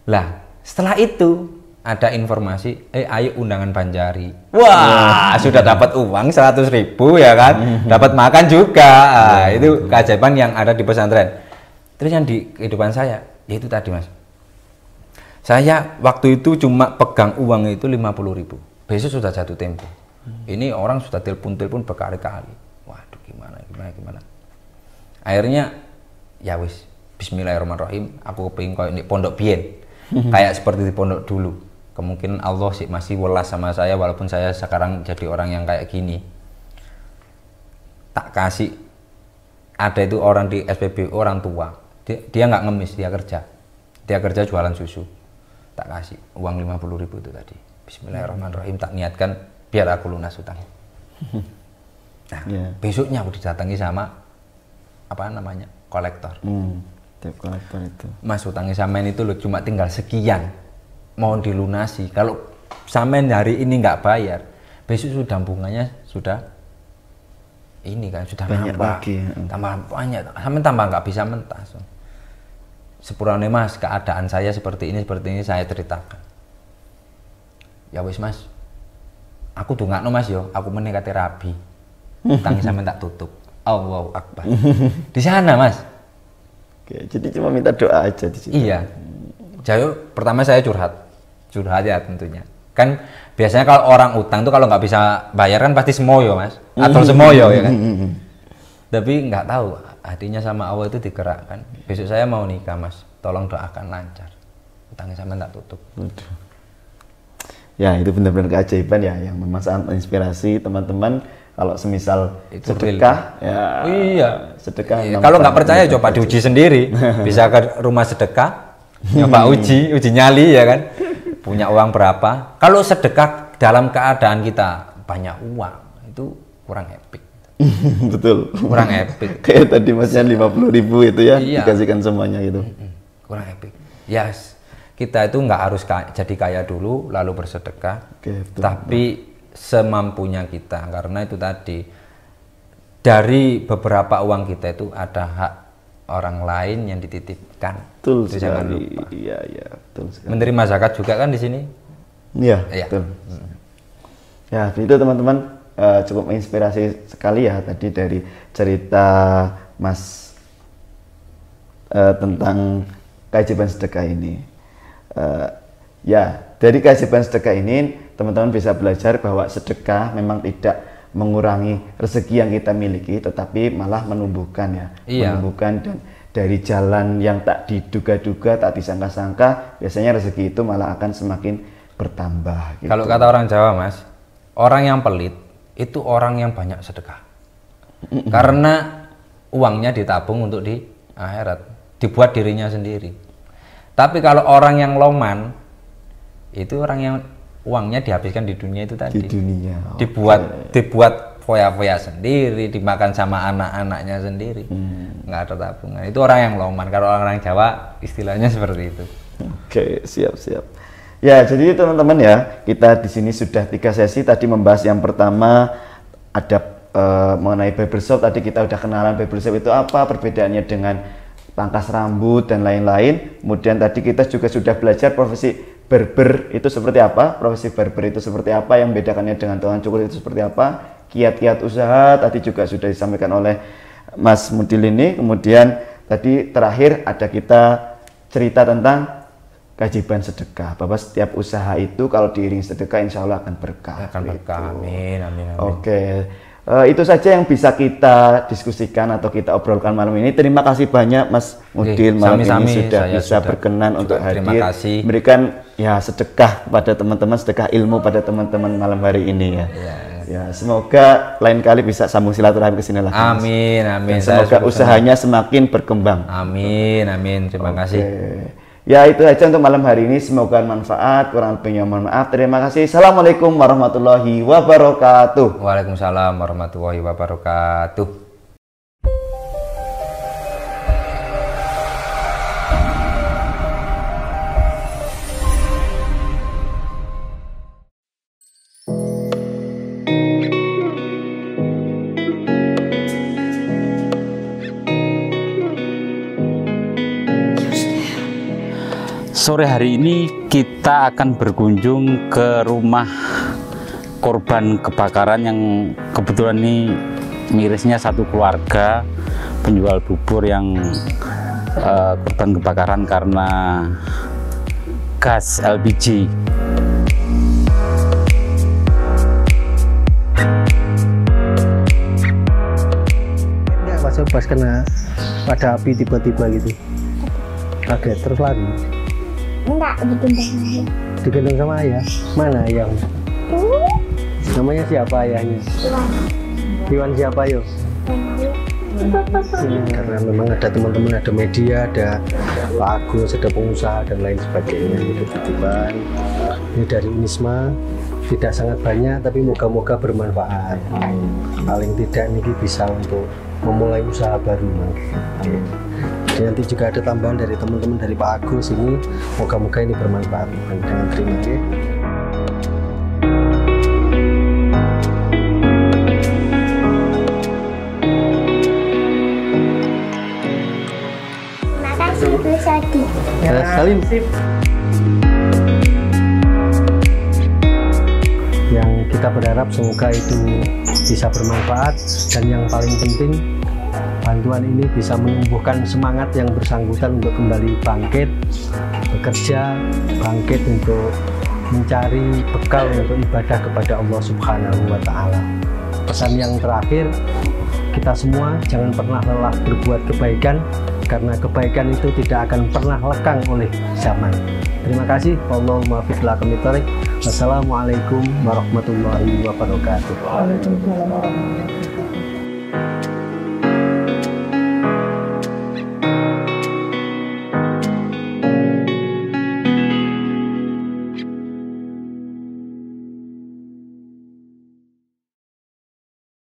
Lah, setelah itu ada informasi, ayo undangan Banjari. Wah, sudah dapat uang 100.000 ya kan, dapat makan juga. Itu keajaiban yang ada di pesantren. Terus yang di kehidupan saya, yaitu tadi Mas. Saya waktu itu cuma pegang uang itu 50.000. Besok sudah jatuh tempo. Ini orang sudah telepon berkali-kali. Waduh, gimana. Akhirnya ya wis, bismillahirrahmanirrahim, aku kepingin kayak di pondok biyen. Kayak seperti di pondok dulu. Kemungkinan Allah sih masih welas sama saya walaupun saya sekarang jadi orang yang kayak gini. Tak kasih, ada itu orang di SPBU, orang tua. Dia nggak ngemis, dia kerja jualan susu. Tak kasih uang 50.000 itu tadi. Bismillahirrahmanirrahim, tak niatkan biar aku lunas utang. Nah, besoknya aku didatangi sama kolektor. Tiap kolektor itu. Mas, utangnya sampean itu loh cuma tinggal sekian, mau dilunasi. Kalau sampean hari ini nggak bayar, besok sudah bunganya sudah ini kan sudah banyak nambah, lagi. Tambah banyak, sampean tambah nggak bisa mentas. Sepurane Mas, keadaan saya seperti ini saya ceritakan. Ya wis Mas, aku dongakno Mas yo, aku meneh kate rabi. Utang sampean tak tutup. Allahu Akbar. Di sana, Mas. Oke, jadi cuma minta doa aja di situ. Iya. Jadi pertama saya curhat ya tentunya. Kan biasanya kalau orang utang tuh kalau nggak bisa bayar kan pasti semoyo, Mas. Atau semoyo ya kan. Tapi nggak tahu hatinya sama Allah itu digerakkan. Besok saya mau nikah, Mas. Tolong doakan lancar. Utangnya sama tak tutup. Ya, itu benar-benar keajaiban ya, yang memang sangat menginspirasi teman-teman. Kalau semisal itu sedekah, ya iya, sedekah. Iya. Kalau nggak percaya coba diuji sendiri. Bisa ke rumah sedekah, nyoba uji nyali ya kan. Punya uang berapa? Kalau sedekah dalam keadaan kita banyak uang, itu kurang epic. Betul. Kurang epic. Kayak tadi Masnya 50.000 itu ya, iya. Dikasihkan semuanya gitu. Kurang epic. Yes. Kita itu nggak harus jadi kaya dulu lalu bersedekah, tapi semampunya kita, karena itu tadi dari beberapa uang kita itu ada hak orang lain yang dititipkan. Betul itu sekali. Jangan lupa. Iya, betul sekali. Menerima zakat juga kan di sini? Iya, iya. Betul. Ya, itu teman-teman cukup menginspirasi sekali ya tadi dari cerita Mas tentang keajaiban sedekah ini. Ya, dari keajaiban sedekah ini teman-teman bisa belajar bahwa sedekah memang tidak mengurangi rezeki yang kita miliki, tetapi malah menumbuhkan ya, menumbuhkan, dan dari jalan yang tak diduga-duga, tak disangka-sangka, biasanya rezeki itu malah akan semakin bertambah. Gitu. Kalau kata orang Jawa, Mas, orang yang pelit itu orang yang banyak sedekah, karena uangnya ditabung untuk di akhirat, dibuat dirinya sendiri. Tapi kalau orang yang loman, itu orang yang uangnya dihabiskan di dunia itu tadi. Di dunia. Dibuat foya-foya sendiri, dimakan sama anak-anaknya sendiri. Nggak ada tabungan. Itu orang yang loman. Kalau orang Jawa istilahnya seperti itu. Oke, siap. Ya, jadi teman-teman ya, kita di sini sudah 3 sesi. Tadi membahas yang pertama ada mengenai barbershop. Tadi kita udah kenalan barbershop itu apa, perbedaannya dengan pangkas rambut dan lain-lain. Kemudian tadi kita juga sudah belajar profesi barber itu seperti apa, profesi barber itu seperti apa, yang membedakannya dengan tukang cukur itu seperti apa, kiat-kiat usaha tadi juga sudah disampaikan oleh Mas Mudil ini. Kemudian tadi terakhir ada kita cerita tentang keajaiban sedekah, bahwa setiap usaha itu kalau diiringi sedekah insya Allah akan berkah. Akan berkah, amin. Oke. Itu saja yang bisa kita diskusikan atau kita obrolkan malam ini. Terima kasih banyak Mas Mudil malam ini sudah bisa berkenan untuk hadir, memberikan ya sedekah pada teman-teman, sedekah ilmu pada teman-teman malam hari ini ya. Ya, semoga lain kali bisa sambung silaturahmi ke sini lagi. Amin. Dan semoga usahanya semakin berkembang. Amin. Terima kasih. Ya, itu aja untuk malam hari ini, semoga bermanfaat. Kurang lebihnya mohon maaf. Terima kasih. Assalamualaikum warahmatullahi wabarakatuh. Waalaikumsalam warahmatullahi wabarakatuh. Sore hari ini kita akan berkunjung ke rumah korban kebakaran yang kebetulan ini mirisnya satu keluarga penjual bubur yang korban kebakaran karena gas LPG. Pas kena pada api tiba-tiba gitu. Oke, terus lari. Enggak, digendong ayah. Digendong sama ayah? Mana ayah? Namanya siapa ayahnya? Iwan siapa yo? Karena memang ada teman-teman, ada media, ada Pak Agus, ada pengusaha dan lain sebagainya. Itu titipan. Ini dari Unisma, tidak sangat banyak tapi moga-moga bermanfaat. Paling tidak ini bisa untuk memulai usaha baru. Nanti juga ada tambahan dari teman-teman dari Pak Agus ini, moga-moga ini bermanfaat. Dengan terima kasih. Terima kasih Bu Sadi. Ya, salim. Yang kita berharap semoga itu bisa bermanfaat, dan yang paling penting bantuan ini bisa menumbuhkan semangat yang bersangkutan untuk kembali bangkit, bekerja, bangkit untuk mencari bekal untuk ibadah kepada Allah Subhanahu wa Ta'ala. Pesan yang terakhir, kita semua jangan pernah lelah berbuat kebaikan, karena kebaikan itu tidak akan pernah lekang oleh zaman. Terima kasih. Wallahumma muwaffiq ila aqwamit thoriq. Wassalamualaikum warahmatullahi wabarakatuh.